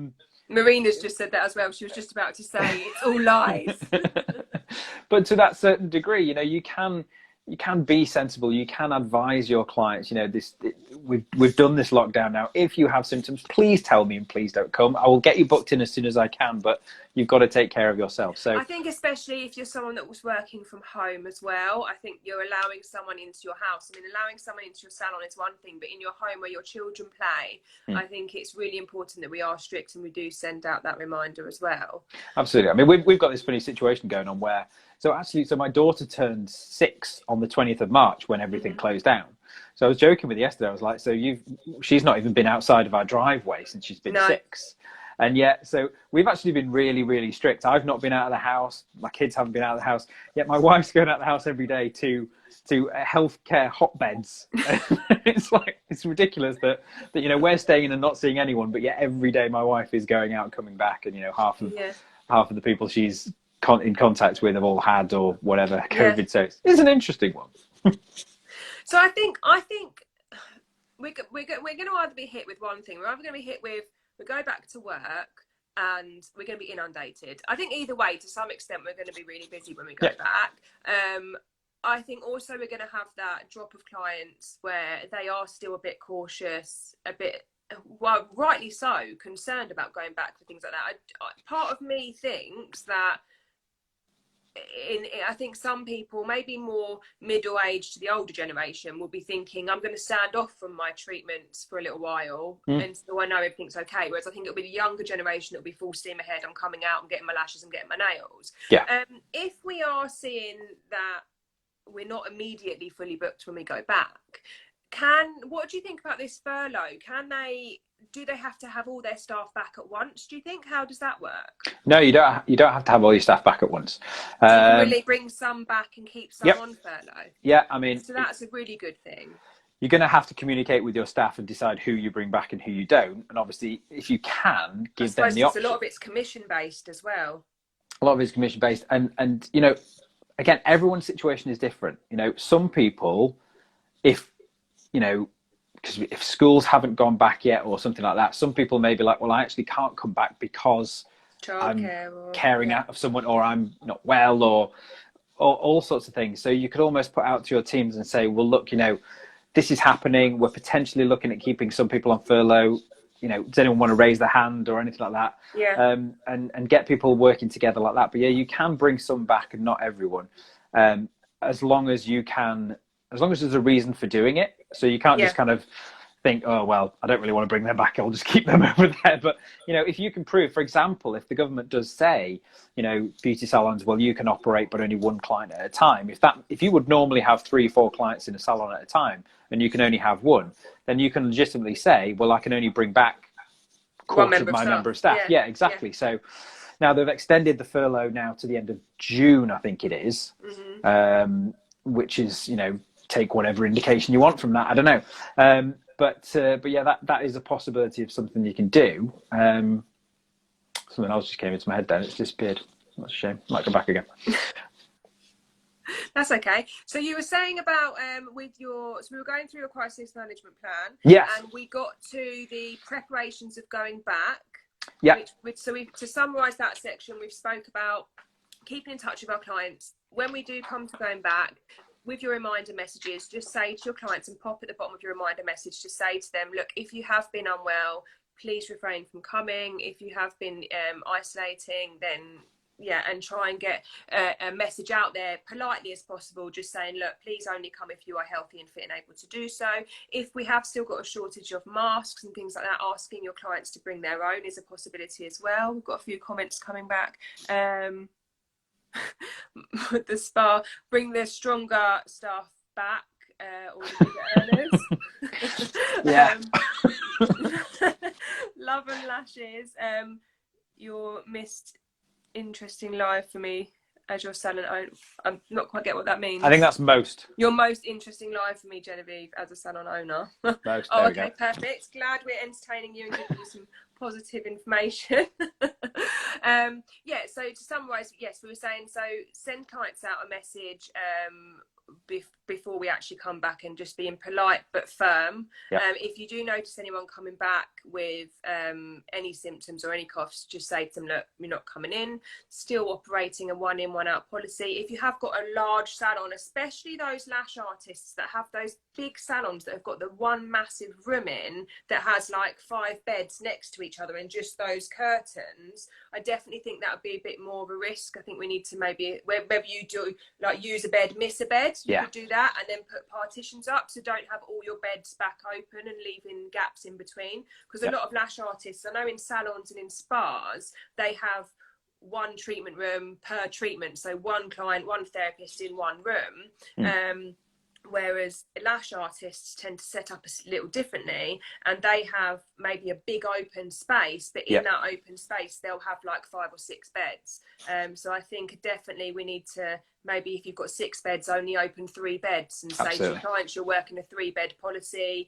A: Marina's just said that as well. She was just about to say it's all lies.
B: But to that certain degree, you can be sensible. You can advise your clients. We've done this lockdown now. If you have symptoms, please tell me and please don't come. I will get you booked in as soon as I can, but you've got to take care of yourself. So
A: I think, especially if you're someone that was working from home as well, I think you're allowing someone into your house. I mean, allowing someone into your salon is one thing, but in your home where your children play, I think it's really important that we are strict, and we do send out that reminder as well.
B: Absolutely. I mean, we've got this funny situation going on where, so my daughter turned 6 on the 20th of March when everything closed down. So I was joking with her yesterday. I was like, she's not even been outside of our driveway since she's been 6. And yet, so we've actually been really, really strict. I've not been out of the house. My kids haven't been out of the house. Yet my wife's going out of the house every day to healthcare hotbeds. It's ridiculous that we're staying in and not seeing anyone, but yet every day my wife is going out and coming back, and half of the people she's in contact with have all had or whatever COVID. So it's an interesting one.
A: So I think we're going to either be hit with one thing. We're either going to be hit with, we go back to work and we're going to be inundated. I think either way, to some extent, we're going to be really busy when we go back. I think also we're going to have that drop of clients where they are still a bit cautious, a bit, well, rightly so, concerned about going back for things like that. Part of me thinks that I think some people, maybe more middle-aged to the older generation, will be thinking, I'm going to stand off from my treatments for a little while until I know everything's okay. Whereas I think it'll be the younger generation that'll be full steam ahead. I'm coming out and getting my lashes and getting my nails. If we are seeing that we're not immediately fully booked when we go back, what do you think about this furlough? Do they have to have all their staff back at once, do you think? How does that work?
B: No, you don't have to have all your staff back at once.
A: So you can really bring some back and keep some on furlough.
B: Yeah, I mean,
A: so that's a really good thing.
B: You're going to have to communicate with your staff and decide who you bring back and who you don't. And obviously, if you can, give them the option.
A: A lot of it's commission based as well.
B: A lot of it's commission based, and again, everyone's situation is different. Some people, because if schools haven't gone back yet or something like that, some people may be like, well, I actually can't come back because I'm caring out of someone, or I'm not well, or all sorts of things. So you could almost put out to your teams and say, well, look, this is happening. We're potentially looking at keeping some people on furlough. does anyone want to raise their hand or anything like that?
A: Yeah.
B: And get people working together like that. But yeah, you can bring some back and not everyone, as long as there's a reason for doing it. So you can't just kind of think, oh, well, I don't really want to bring them back, I'll just keep them over there. But, if you can prove, for example, if the government does say, beauty salons, well, you can operate but only one client at a time. If you would normally have 3-4 clients in a salon at a time and you can only have one, then you can legitimately say, well, I can only bring back a quarter of my member of staff. Yeah, exactly. Yeah. So now they've extended the furlough now to the end of June, I think it is, which is, take whatever indication you want from that. I don't know. But yeah, that is a possibility of something you can do. Something else just came into my head then. It's disappeared. That's a shame. Might come back again.
A: That's okay. So you were saying about so we were going through your crisis management plan.
B: Yes.
A: And we got to the preparations of going back.
B: Yeah.
A: To summarise that section, we've spoke about keeping in touch with our clients. When we do come to going back, with your reminder messages, just say to your clients and pop at the bottom of your reminder message to say to them, look, if you have been unwell, please refrain from coming. If you have been isolating, then and try and get a message out there politely as possible, just saying, look, please only come if you are healthy and fit and able to do so. If we have still got a shortage of masks and things like that, asking your clients to bring their own is a possibility as well. We've got a few comments coming back. The spa, bring the stronger staff back, or the bigger earners. Love and lashes. Your missed interesting live for me as your salon owner. I'm not quite get what that means.
B: I think that's most.
A: Your most interesting live for me, Genevieve, as a salon owner.
B: Most.
A: Oh, okay, perfect. Glad we're entertaining you and giving you some positive information. So to summarise, yes, we were saying, so send clients out a message before we actually come back, and just being polite but firm. Yep. If you do notice anyone coming back with any symptoms or any coughs, just say to them, look, you're not coming in. Still operating a 1 in, 1 out policy. If you have got a large salon, especially those lash artists that have those big salons that have got the one massive room in that has like 5 beds next to each other and just those curtains, I definitely think that would be a bit more of a risk. I think we need to maybe, whether you do like use a bed, miss a bed, you could do that, and then put partitions up, so don't have all your beds back open and leaving gaps in between, because a lot of lash artists, I know in salons and in spas, they have one treatment room per treatment, so one client, one therapist in one room. Whereas lash artists tend to set up a little differently, and they have maybe a big open space, but in that open space they'll have like 5 or 6 beds. So I think definitely we need to, maybe if you've got 6 beds, only open 3 beds and say to your clients you're working a 3-bed policy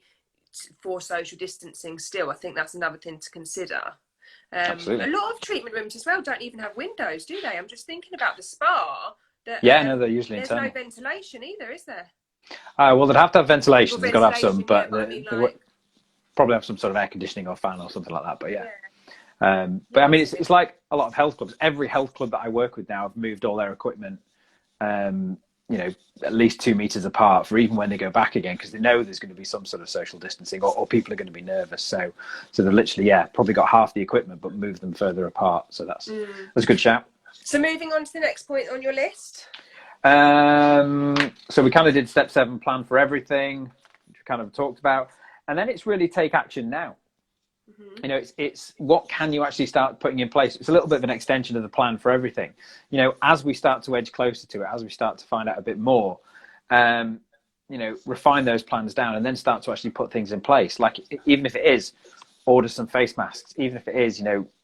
A: for social distancing still. I think that's another thing to consider. A lot of treatment rooms as well don't even have windows, do they? I'm just thinking about the spa.
B: No, they're usually
A: there's
B: internal.
A: no ventilation either, is there?
B: Well, they'd have to have ventilation. They've got to have some, but
A: they
B: probably have some sort of air conditioning or fan or something like that. But but I mean, it's like a lot of health clubs. Every health club that I work with now have moved all their equipment, at least 2 meters apart for even when they go back again, because they know there's going to be some sort of social distancing, or people are going to be nervous. So they've literally, probably got half the equipment, but moved them further apart. So that's a good shout.
A: So moving on to the next point on your list.
B: So we kind of did step 7, plan for everything, which we kind of talked about, and then it's really take action now. It's what can you actually start putting in place. It's a little bit of an extension of the plan for everything. As we start to edge closer to it, as we start to find out a bit more, refine those plans down, and then start to actually put things in place. Like, even if it is order some face masks, even if it is,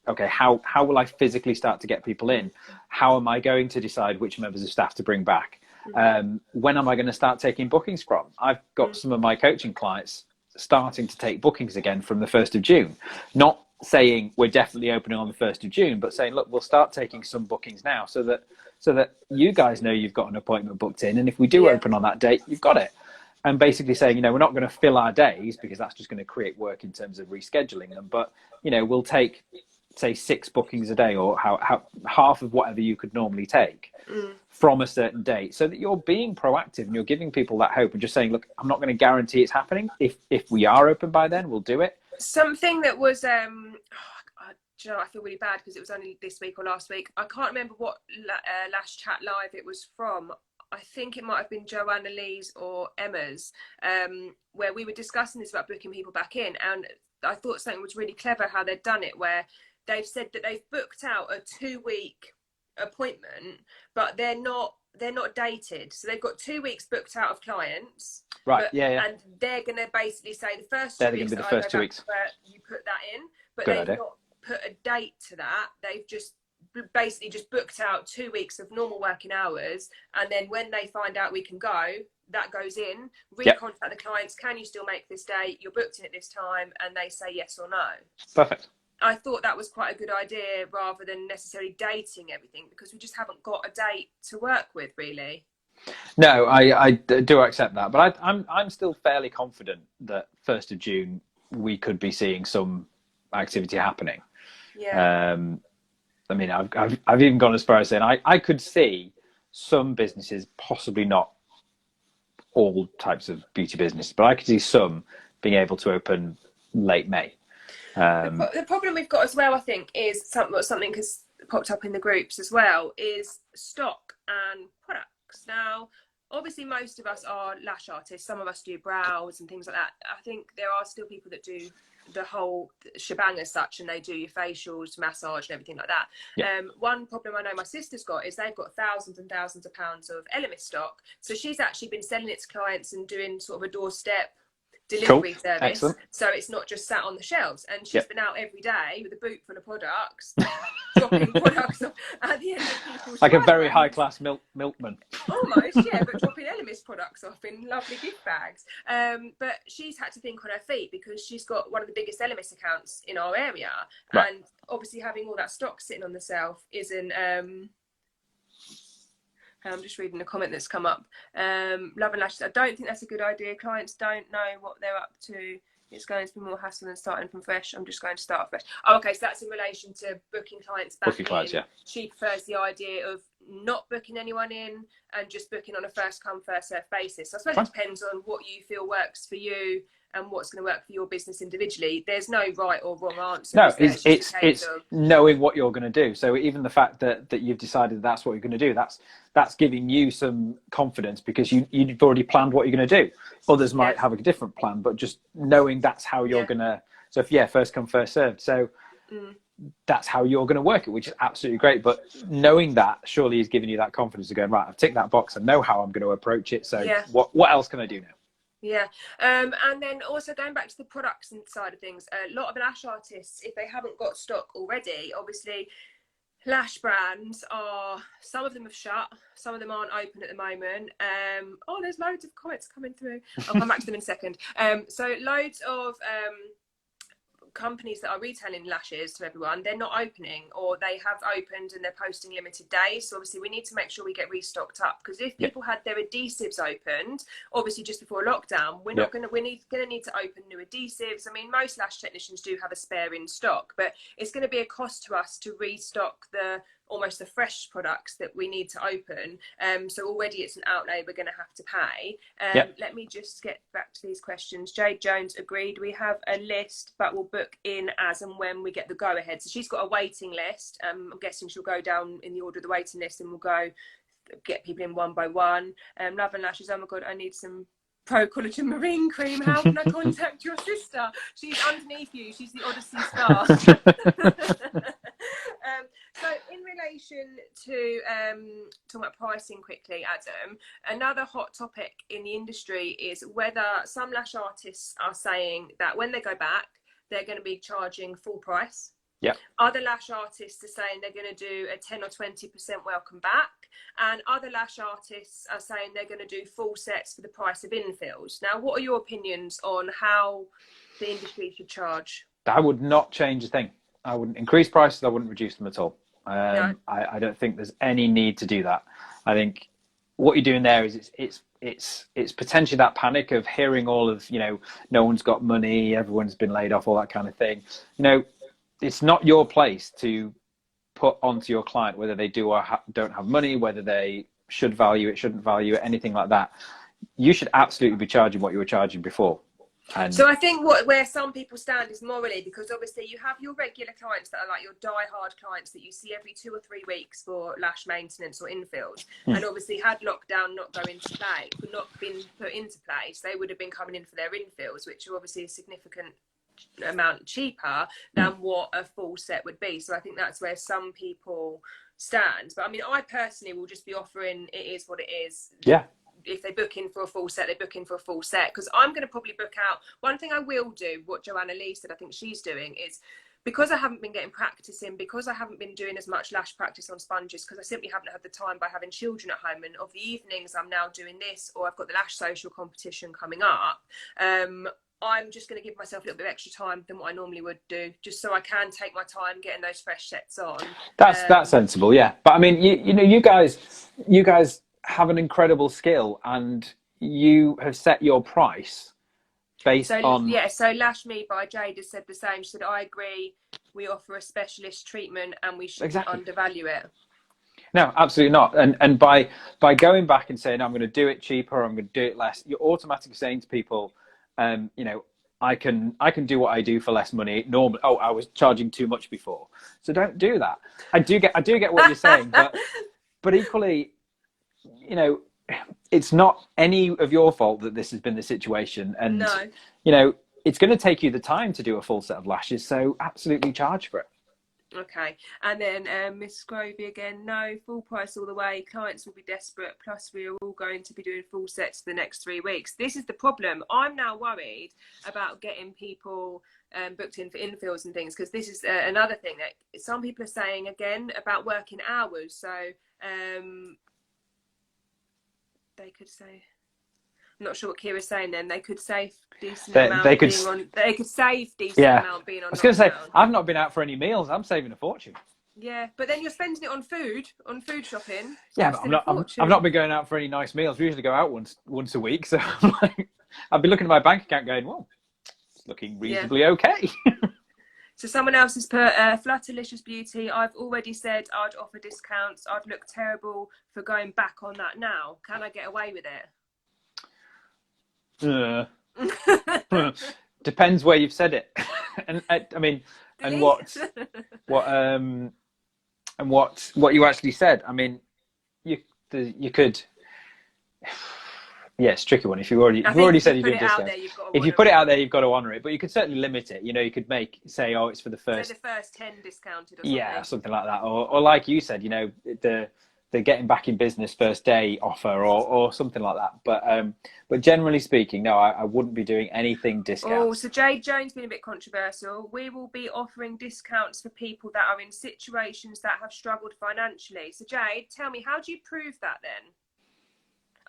B: okay, how will I physically start to get people in? How am I going to decide which members of staff to bring back? When am I going to start taking bookings from? I've got some of my coaching clients starting to take bookings again from the 1st of June. Not saying we're definitely opening on the 1st of June, but saying, look, we'll start taking some bookings now, so that you guys know you've got an appointment booked in, and if we do open on that date, you've got it. And basically saying, we're not going to fill our days, because that's just going to create work in terms of rescheduling them, but we'll take, say, 6 bookings a day, or how half of whatever you could normally take from a certain date, so that you're being proactive and you're giving people that hope, and just saying, look, I'm not going to guarantee it's happening. If we are open by then, we'll do it.
A: Something that was do you know, I feel really bad because it was only this week or last week. I can't remember what Lash Chat Live it was from. I think it might have been Joanna Lee's or Emma's, where we were discussing this about booking people back in. And I thought something was really clever how they'd done it, where they've said that they've booked out a 2-week appointment, but they're not dated. So they've got 2 weeks booked out of clients.
B: Right.
A: But,
B: yeah.
A: And they're going to basically say the first 2
B: They're
A: weeks
B: going to be the first 2 weeks.
A: you put that in, but
B: Good
A: they've
B: idea.
A: not put a date to that. They've just basically just booked out 2 weeks of normal working hours, and then when they find out we can go, that goes in, recontact the clients, can you still make this date, you're booked in at this time, and they say yes or no.
B: Perfect.
A: I thought that was quite a good idea, rather than necessarily dating everything, because we just haven't got a date to work with, really.
B: No, I do accept that, but I'm still fairly confident that 1st of June we could be seeing some activity happening.
A: Yeah.
B: I mean, I've even gone as far as saying I could see some businesses, possibly not all types of beauty business, but I could see some being able to open late May.
A: The problem we've got as well, I think, is something has popped up in the groups as well, is stock and products. Now, obviously, most of us are lash artists. Some of us do brows and things like that. I think there are still people that do the whole shebang as such, and they do your facials, massage and everything like that.
B: Yeah.
A: One problem I know my sister's got is they've got thousands and thousands of pounds of Elemis stock, so she's actually been selling it to clients and doing sort of a doorstep delivery service.
B: Excellent.
A: So it's not just sat on the shelves, and she's been out every day with a boot full of products, dropping products off at the end of people's
B: like a very
A: driveways.
B: high class milkman.
A: Almost, yeah, but dropping Elemis products off in lovely gift bags. But she's had to think on her feet, because she's got one of the biggest Elemis accounts in our area,
B: Right.
A: and obviously having all that stock sitting on the shelf isn't. I'm just reading the comment that's come up. Love and Lashes, I don't think that's a good idea. Clients don't know what they're up to. It's going to be more hassle than starting from fresh. I'm just going to start fresh. Oh, okay, so that's in relation to booking clients back in.
B: Clients, yeah.
A: She prefers the idea of not booking anyone in and just booking on a first come, first served basis. So I suppose it depends on what you feel works for you and what's going to work for your business individually. There's no right or wrong answer.
B: No, it's knowing what you're going to do. So even the fact that you've decided that's what you're going to do, that's giving you some confidence, because you've already planned what you're going to do. Others might have a different plan, but just knowing that's how you're going to. So first come, first served. So that's how you're going to work it, which is absolutely great. But knowing that surely is giving you that confidence to go, right, I've ticked that box. I know how I'm going to approach it. So what else can I do now?
A: Yeah, and then also going back to the products side of things, a lot of lash artists, if they haven't got stock already, obviously lash brands some of them have shut, some of them aren't open at the moment. There's loads of comments coming through. I'll come back to them in a second. So loads of companies that are retailing lashes to everyone, they're not opening, or they have opened and they're posting limited days. So obviously we need to make sure we get restocked up, because if people had their adhesives opened obviously just before lockdown, we're going to need to open new adhesives. I mean, most lash technicians do have a spare in stock, but it's going to be a cost to us to restock almost the fresh products that we need to open. So already it's an outlay we're going to have to pay. Let me just get back to these questions. Jade Jones agreed. We have a list, but we'll book in as and when we get the go ahead. So she's got a waiting list. I'm guessing she'll go down in the order of the waiting list, and we'll go get people in one by one. Love and Lashes, oh my God, I need some Pro Collagen Marine Cream. How can I contact your sister? She's underneath you. She's the Odyssey star. So in relation to talking about pricing quickly, Adam, another hot topic in the industry is whether some lash artists are saying that when they go back, they're going to be charging full price.
B: Yeah.
A: Other lash artists are saying they're going to do a 10 or 20% welcome back. And other lash artists are saying they're going to do full sets for the price of infills. Now, what are your opinions on how the industry should charge?
B: I would not change a thing. I wouldn't increase prices. I wouldn't reduce them at all.
A: No.
B: I don't think there's any need to do that. I think what you're doing there is it's potentially that panic of hearing all of, no one's got money, everyone's been laid off, all that kind of thing. It's not your place to put onto your client whether they do or don't have money, whether they should value it, shouldn't value it, anything like that. You should absolutely be charging what you were charging before. And
A: so I think where some people stand is morally, because obviously you have your regular clients that are like your die-hard clients that you see every 2 or 3 weeks for lash maintenance or infills. And obviously, had lockdown not been put into place, they would have been coming in for their infills, which are obviously a significant amount cheaper than what a full set would be. So I think that's where some people stand. But I mean, I personally will just be offering, it is what it is.
B: yeah.
A: If they book in for a full set, they book in for a full set, because I'm going to probably book out. One thing I will do, what Joanna Lee said I think she's doing, is because I haven't been getting practice in, because I haven't been doing as much lash practice on sponges, because I simply haven't had the time by having children at home, and of the evenings I'm now doing this, or I've got the lash social competition coming up. I'm just going to give myself a little bit of extra time than what I normally would do, just so I can take my time getting those fresh sets on.
B: That's sensible, yeah. But I mean, you guys have an incredible skill, and you have set your price based on.
A: Yeah, so Lash Me by Jade has said the same. She said, I agree, we offer a specialist treatment and we shouldn't undervalue it.
B: No, absolutely not. And by going back and saying, I'm going to do it cheaper, I'm going to do it less, you're automatically saying to people, I can do what I do for less money. Normally, I was charging too much before, so don't do that. I do get what you're saying, but equally, it's not any of your fault that this has been the situation. And it's going to take you the time to do a full set of lashes, so absolutely charge for it.
A: Okay, and then Miss Scrovey again, no, full price all the way, clients will be desperate, plus we are all going to be doing full sets for the next 3 weeks. This is the problem. I'm now worried about getting people booked in for infills and things, because this is another thing that some people are saying again about working hours. So they could say, I'm not sure what Kira's saying then, they could save decent amount being on. They could save decent amount being on. I
B: was going to say, I've not been out for any meals. I'm saving a fortune.
A: Yeah, but then you're spending it on food shopping. So
B: yeah, but I've not been going out for any nice meals. We usually go out once a week. So I've been looking at my bank account going, well, it's looking reasonably okay.
A: So someone else has put, Flutterlicious Beauty, I've already said I'd offer discounts. I'd look terrible for going back on that now. Can I get away with it?
B: Depends where you've said it, and I mean, and what you actually said. I mean, you could. Yeah, it's a tricky one. If you've already said you're doing discounts, if you put it out there, you've got to honour it. But you could certainly limit it. You could say, oh, it's for the first.
A: So the first 10 discounted. Or something.
B: Yeah, something like that, or like you said, the getting back in business first day offer or something like that. But generally speaking, no, I wouldn't be doing anything discounts.
A: Oh, so Jade Jones being a bit controversial. We will be offering discounts for people that are in situations that have struggled financially. So Jade, tell me, how do you prove that then?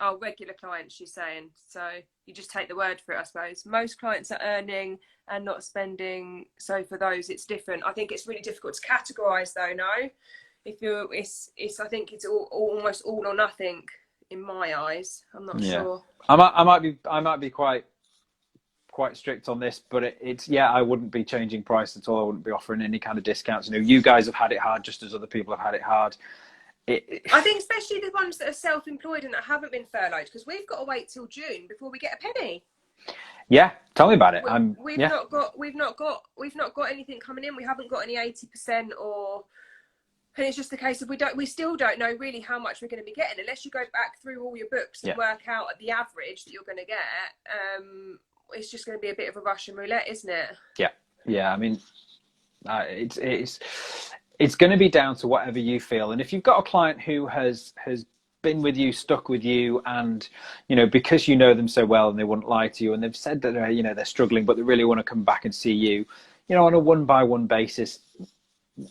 A: Oh, regular clients, she's saying. So you just take the word for it, I suppose. Most clients are earning and not spending. So for those, it's different. I think it's really difficult to categorise though, no? I think it's almost all or nothing in my eyes. I'm not sure.
B: I might be quite strict on this, but it's I wouldn't be changing price at all. I wouldn't be offering any kind of discounts. You guys have had it hard just as other people have had it hard.
A: I think especially the ones that are self-employed and that haven't been furloughed, because we've got to wait till June before we get a penny.
B: Yeah, tell me about it.
A: We've not got anything coming in. We haven't got any 80% or. And it's just a case of we still don't know really how much we're going to be getting unless you go back through all your books and work out the average that you're going to get. It's just going to be a bit of a Russian roulette, isn't it?
B: Yeah. I mean, it's going to be down to whatever you feel. And if you've got a client who has been with you, stuck with you, and because you know them so well and they wouldn't lie to you, and they've said that they're struggling, but they really want to come back and see you, on a one-by-one basis.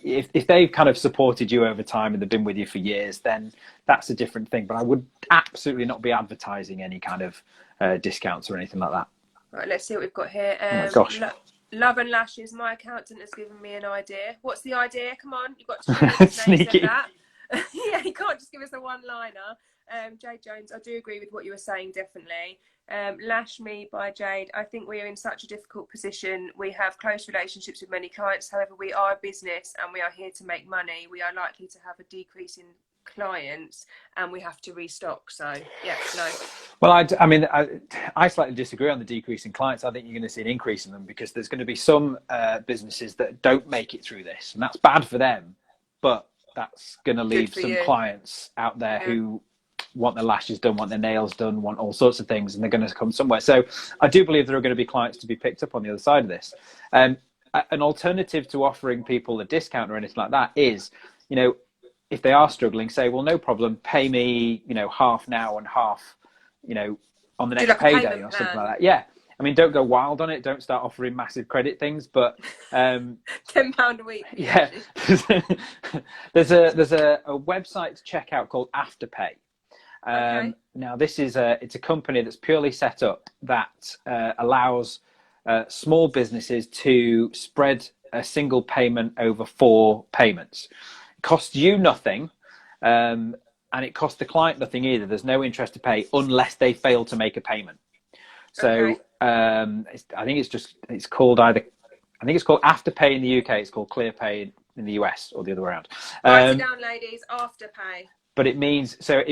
B: If they've kind of supported you over time and they've been with you for years, then that's a different thing. But I would absolutely not be advertising any kind of discounts or anything like that.
A: Right, let's see what we've got here.
B: Oh my gosh.
A: Love and Lashes, my accountant has given me an idea. What's the idea? Come on, you've got to sneaky. That. Yeah, you can't just give us a one-liner. Jade Jones, I do agree with what you were saying, definitely. Lash Me by Jade, I think we are in such a difficult position. We have close relationships with many clients. However, we are a business and we are here to make money. We are likely to have a decrease in clients and we have to restock. So yeah, no.
B: Well, I slightly disagree on the decrease in clients. I think you're going to see an increase in them because there's going to be some businesses that don't make it through this, and that's bad for them, but that's going to leave some clients out there who want their lashes done, want their nails done, want all sorts of things, and they're going to come somewhere. So I do believe there are going to be clients to be picked up on the other side of this. An alternative to offering people a discount or anything like that is, if they are struggling, say, well, no problem, pay me, half now and half, on the next payday or something like that. Yeah. I mean, don't go wild on it. Don't start offering massive credit things, but
A: £10 a week.
B: Yeah. there's a website to check out called Afterpay. Now, it's a company that's purely set up that allows small businesses to spread a single payment over 4 payments. It costs you nothing, and it costs the client nothing either. There's no interest to pay unless they fail to make a payment. So I think it's called Afterpay in the UK. It's called ClearPay in the US, or the other way around.
A: Write it down, ladies. Afterpay.
B: But it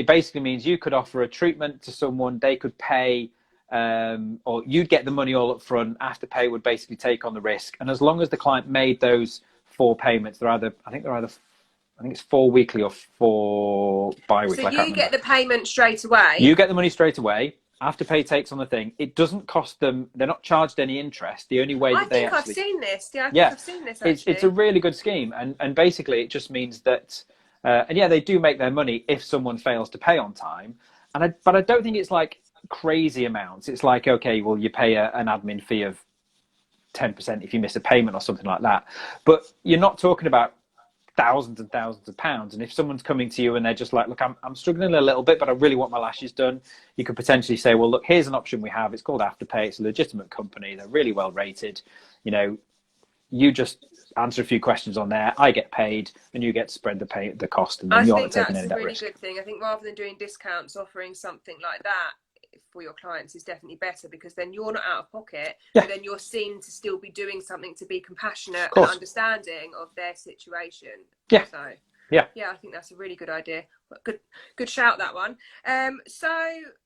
B: basically means you could offer a treatment to someone, they could pay, or you'd get the money all up front. Afterpay would basically take on the risk, and as long as the client made those 4 payments, I think it's 4 weekly or 4 bi-weekly.
A: So you get the payment straight away.
B: You get the money straight away. Afterpay takes on the thing. It doesn't cost them. They're not charged any interest. The only way that
A: I've seen this. Yeah, I think I've seen this. Actually,
B: it's a really good scheme, and basically it just means that, and yeah, they do make their money if someone fails to pay on time. But I don't think it's like crazy amounts. It's like, okay, well, you pay an admin fee of 10% if you miss a payment or something like that. But you're not talking about thousands and thousands of pounds. And if someone's coming to you and they're just like, look, I'm struggling a little bit, but I really want my lashes done, you could potentially say, well, look, here's an option we have. It's called Afterpay. It's a legitimate company. They're really well rated. You just answer a few questions on there. I get paid, and you get to spread the cost. And then you're not taking any of that risk.
A: I think that's a really good thing. I think rather than doing discounts, offering something like that for your clients is definitely better, because then you're not out of pocket, but then you're seen to still be doing something to be compassionate and understanding of their situation.
B: Yeah.
A: So
B: yeah,
A: I think that's a really good idea. Good shout, that one. So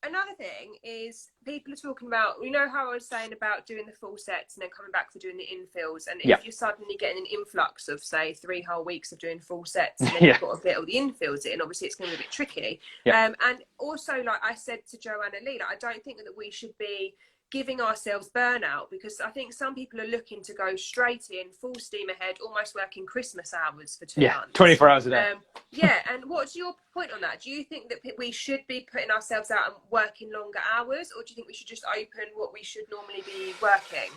A: another thing is, people are talking about, how I was saying about doing the full sets and then coming back for doing the infills, and if you're suddenly getting an influx of, say, 3 whole weeks of doing full sets, and then you've got to get all the infills in, obviously it's going to be a bit tricky. And also, like I said to Joanna Lee, I don't think that we should be giving ourselves burnout, because I think some people are looking to go straight in, full steam ahead, almost working Christmas hours for 2 months.
B: 24 hours a day.
A: And what's your point on that? Do you think that we should be putting ourselves out and working longer hours, or do you think we should just open what we should normally be working?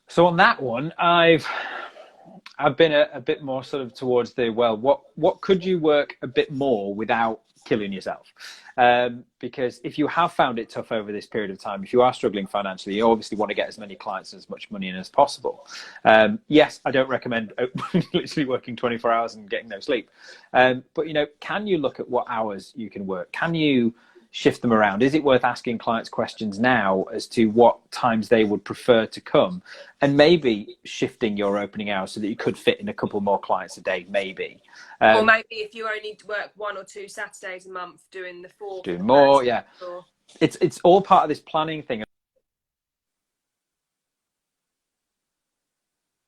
B: So on that one, I've been a bit more sort of towards the, well, what could you work a bit more without killing yourself? Because if you have found it tough over this period of time, if you are struggling financially, you obviously want to get as many clients and as much money in as possible. Yes, I don't recommend literally working 24 hours and getting no sleep. But, can you look at what hours you can work? Can you shift them around? Is it worth asking clients questions now as to what times they would prefer to come, and maybe shifting your opening hours so that you could fit in a couple more clients a day, maybe.
A: Or maybe if you only work 1 or 2 Saturdays a month, doing the 4.
B: Doing more, yeah. It's all part of this planning thing.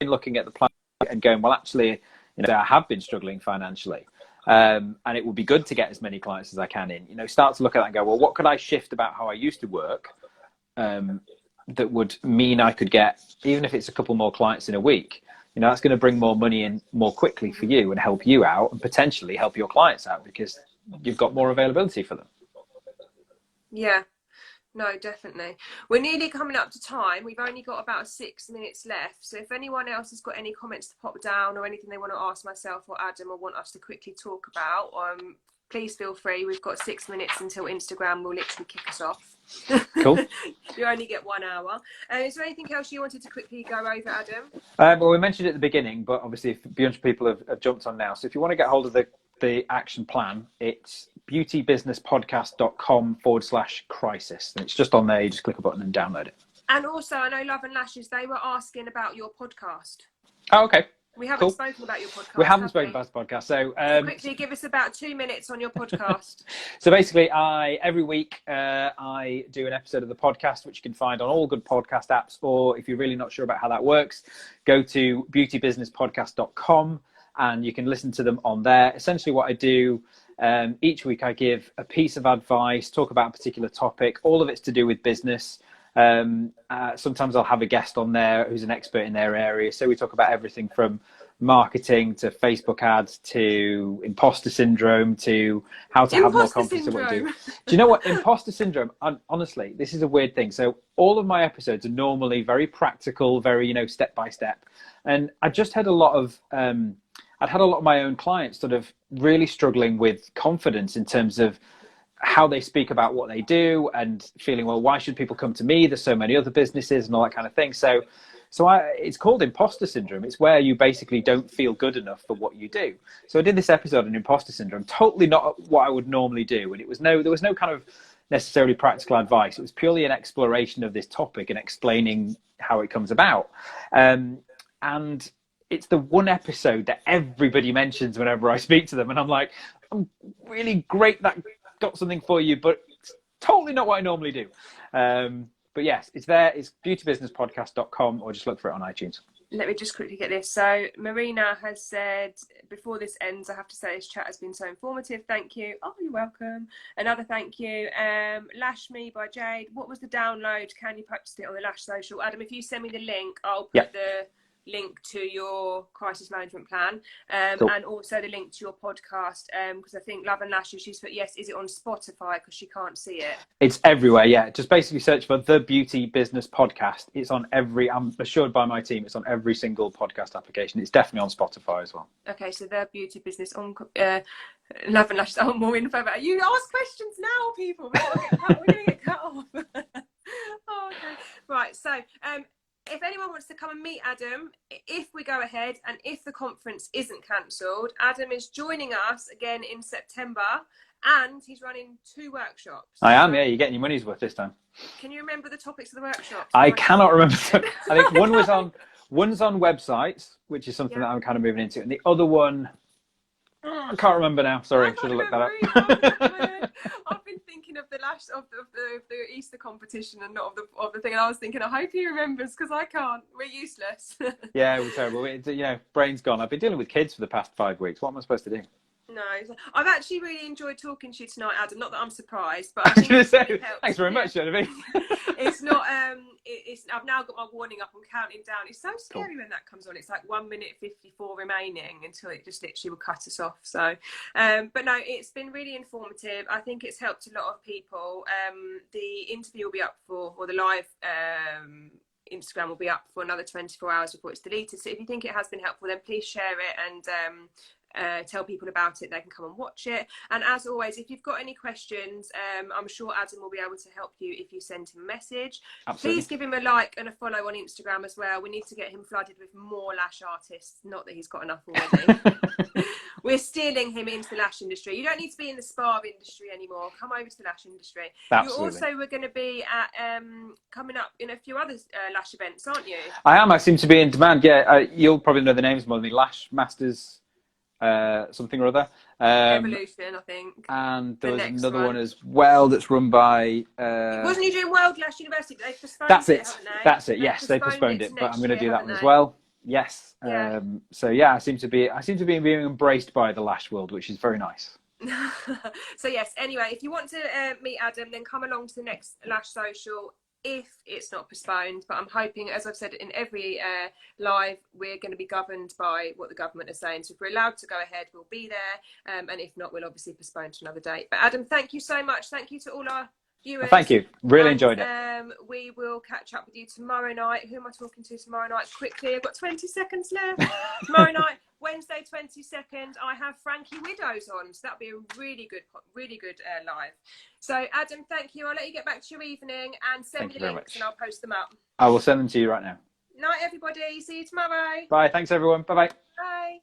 B: Looking at the plan and going, well, actually, I have been struggling financially. And it would be good to get as many clients as I can in. Start to look at that and go, well, what could I shift about how I used to work that would mean I could get, even if it's a couple more clients in a week, that's going to bring more money in more quickly for you and help you out, and potentially help your clients out because you've got more availability for them.
A: Yeah. No, definitely. We're nearly coming up to time. We've only got about 6 minutes left. So if anyone else has got any comments to pop down, or anything they want to ask myself or Adam, or want us to quickly talk about, please feel free. We've got 6 minutes until Instagram will literally kick us off.
B: Cool.
A: You only get 1 hour. Is there anything else you wanted to quickly go over, Adam?
B: Well, we mentioned it at the beginning, but obviously a bunch of people have jumped on now. So if you want to get hold of the action plan, it's beautybusinesspodcast.com/crisis, and it's just on there. You just click a button and download it.
A: And also, I know Love and Lashes, they were asking about your podcast.
B: Oh, okay.
A: We haven't
B: Cool.
A: spoken about your podcast.
B: We haven't spoken about the podcast. So
A: quickly give us about 2 minutes on your podcast.
B: So basically, every week I do an episode of the podcast, which you can find on all good podcast apps, or if you're really not sure about how that works, go to beautybusinesspodcast.com and you can listen to them on there. Essentially what I do, each week I give a piece of advice, talk about a particular topic. All of it's to do with business. Sometimes I'll have a guest on there who's an expert in their area. So we talk about everything from marketing to Facebook ads to imposter syndrome to how to have more confidence in what you do. Do you know what? Imposter syndrome, honestly, this is a weird thing. So all of my episodes are normally very practical, very, step by step. And I just had a lot of, I'd had a lot of my own clients sort of really struggling with confidence in terms of how they speak about what they do and feeling, well, why should people come to me? There's so many other businesses and all that kind of thing. So it's called imposter syndrome. It's where you basically don't feel good enough for what you do. So I did this episode on imposter syndrome, totally not what I would normally do. And there was no kind of necessarily practical advice. It was purely an exploration of this topic and explaining how it comes about. And it's the one episode that everybody mentions whenever I speak to them. And I'm like, I'm really great that got something for you, but it's totally not what I normally do. But yes, it's there. It's beautybusinesspodcast.com, or just look for it on iTunes.
A: Let me just quickly get this. So Marina has said, before this ends, I have to say this chat has been so informative. Thank you. Oh, you're welcome. Another thank you. Lash Me by Jade. What was the download? Can you practice it on the Lash social? Adam, if you send me the link, I'll put the link to your crisis management plan,
B: cool.
A: And also the link to your podcast, because I think Love and Lashes, she's put, yes, is it on Spotify, because she can't see it?
B: It's everywhere. Yeah, just basically search for the Beauty Business Podcast. It's on I'm assured by my team, it's on every single podcast application. It's definitely on Spotify as well.
A: Okay, so the Beauty Business on Love and Lashes. Oh, more info about you. Ask questions now, people. We're gonna get cut off. Oh, okay. Right, so if anyone wants to come and meet Adam, if we go ahead and if the conference isn't cancelled, Adam is joining us again in September, and he's running 2 workshops.
B: I am, yeah. You're getting your money's worth this time.
A: Can you remember the topics of the workshops?
B: I cannot remember. I think one's on websites, which is something that I'm kind of moving into, and the other one, I can't remember now. Sorry, should have looked that up.
A: I've been thinking of the Lash of the Easter competition and not of the thing, and I was thinking, I hope he remembers, because I can't. We're useless.
B: Yeah, we're terrible. Brain's gone. I've been dealing with kids for the past 5 weeks. What am I supposed to do?
A: No, I've actually really enjoyed talking to you tonight, Adam. Not that I'm surprised, but I think it's really helped.
B: Thanks very much, Genevieve.
A: It's not. I've now got my warning up. I'm counting down. It's so scary when that comes on. It's like 1 minute 54 remaining until it just literally will cut us off. So, but no, it's been really informative. I think it's helped a lot of people. The interview will be up or the live Instagram will be up for another 24 hours before it's deleted. So if you think it has been helpful, then please share it and tell people about it. They can come and watch it. And as always, if you've got any questions, I'm sure Adam will be able to help you if you send him a message. Absolutely. Please give him a like and a follow on Instagram as well. We need to get him flooded with more lash artists. Not that he's got enough already. We're stealing him into the lash industry. You don't need to be in the spa industry anymore. Come over to the lash industry.
B: Absolutely.
A: We're going to be at coming up in a few other lash events, aren't you?
B: I am. I seem to be in demand. Yeah, you'll probably know the names more than me. Lash Masters something or other.
A: Evolution, I think.
B: And there was another one as well that's run by...
A: Wasn't you doing World Lash University? But they've postponed
B: That's it. Yes, they postponed it, but I'm going to do that one as well. Yes.
A: Yeah.
B: So yeah, I seem to be being embraced by the lash world, which is very nice.
A: So yes, anyway, if you want to meet Adam, then come along to the next Lash Social if it's not postponed. But I'm hoping, as I've said in every live, we're going to be governed by what the government is saying. So if we're allowed to go ahead, we'll be there, and if not, we'll obviously postpone to another date. But Adam, thank you so much. Thank you to all our viewers.
B: Thank you. Really enjoyed it.
A: We will catch up with you tomorrow night. Who am I talking to tomorrow night? Quickly, I've got 20 seconds left. Tomorrow night, Wednesday 22nd, I have Frankie Widows on, so that'll be a really good live. So Adam, thank you. I'll let you get back to your evening and send me the links and I'll post them up.
B: I will send them to you right now.
A: Night everybody, see you tomorrow.
B: Bye, thanks everyone. Bye-bye.
A: Bye.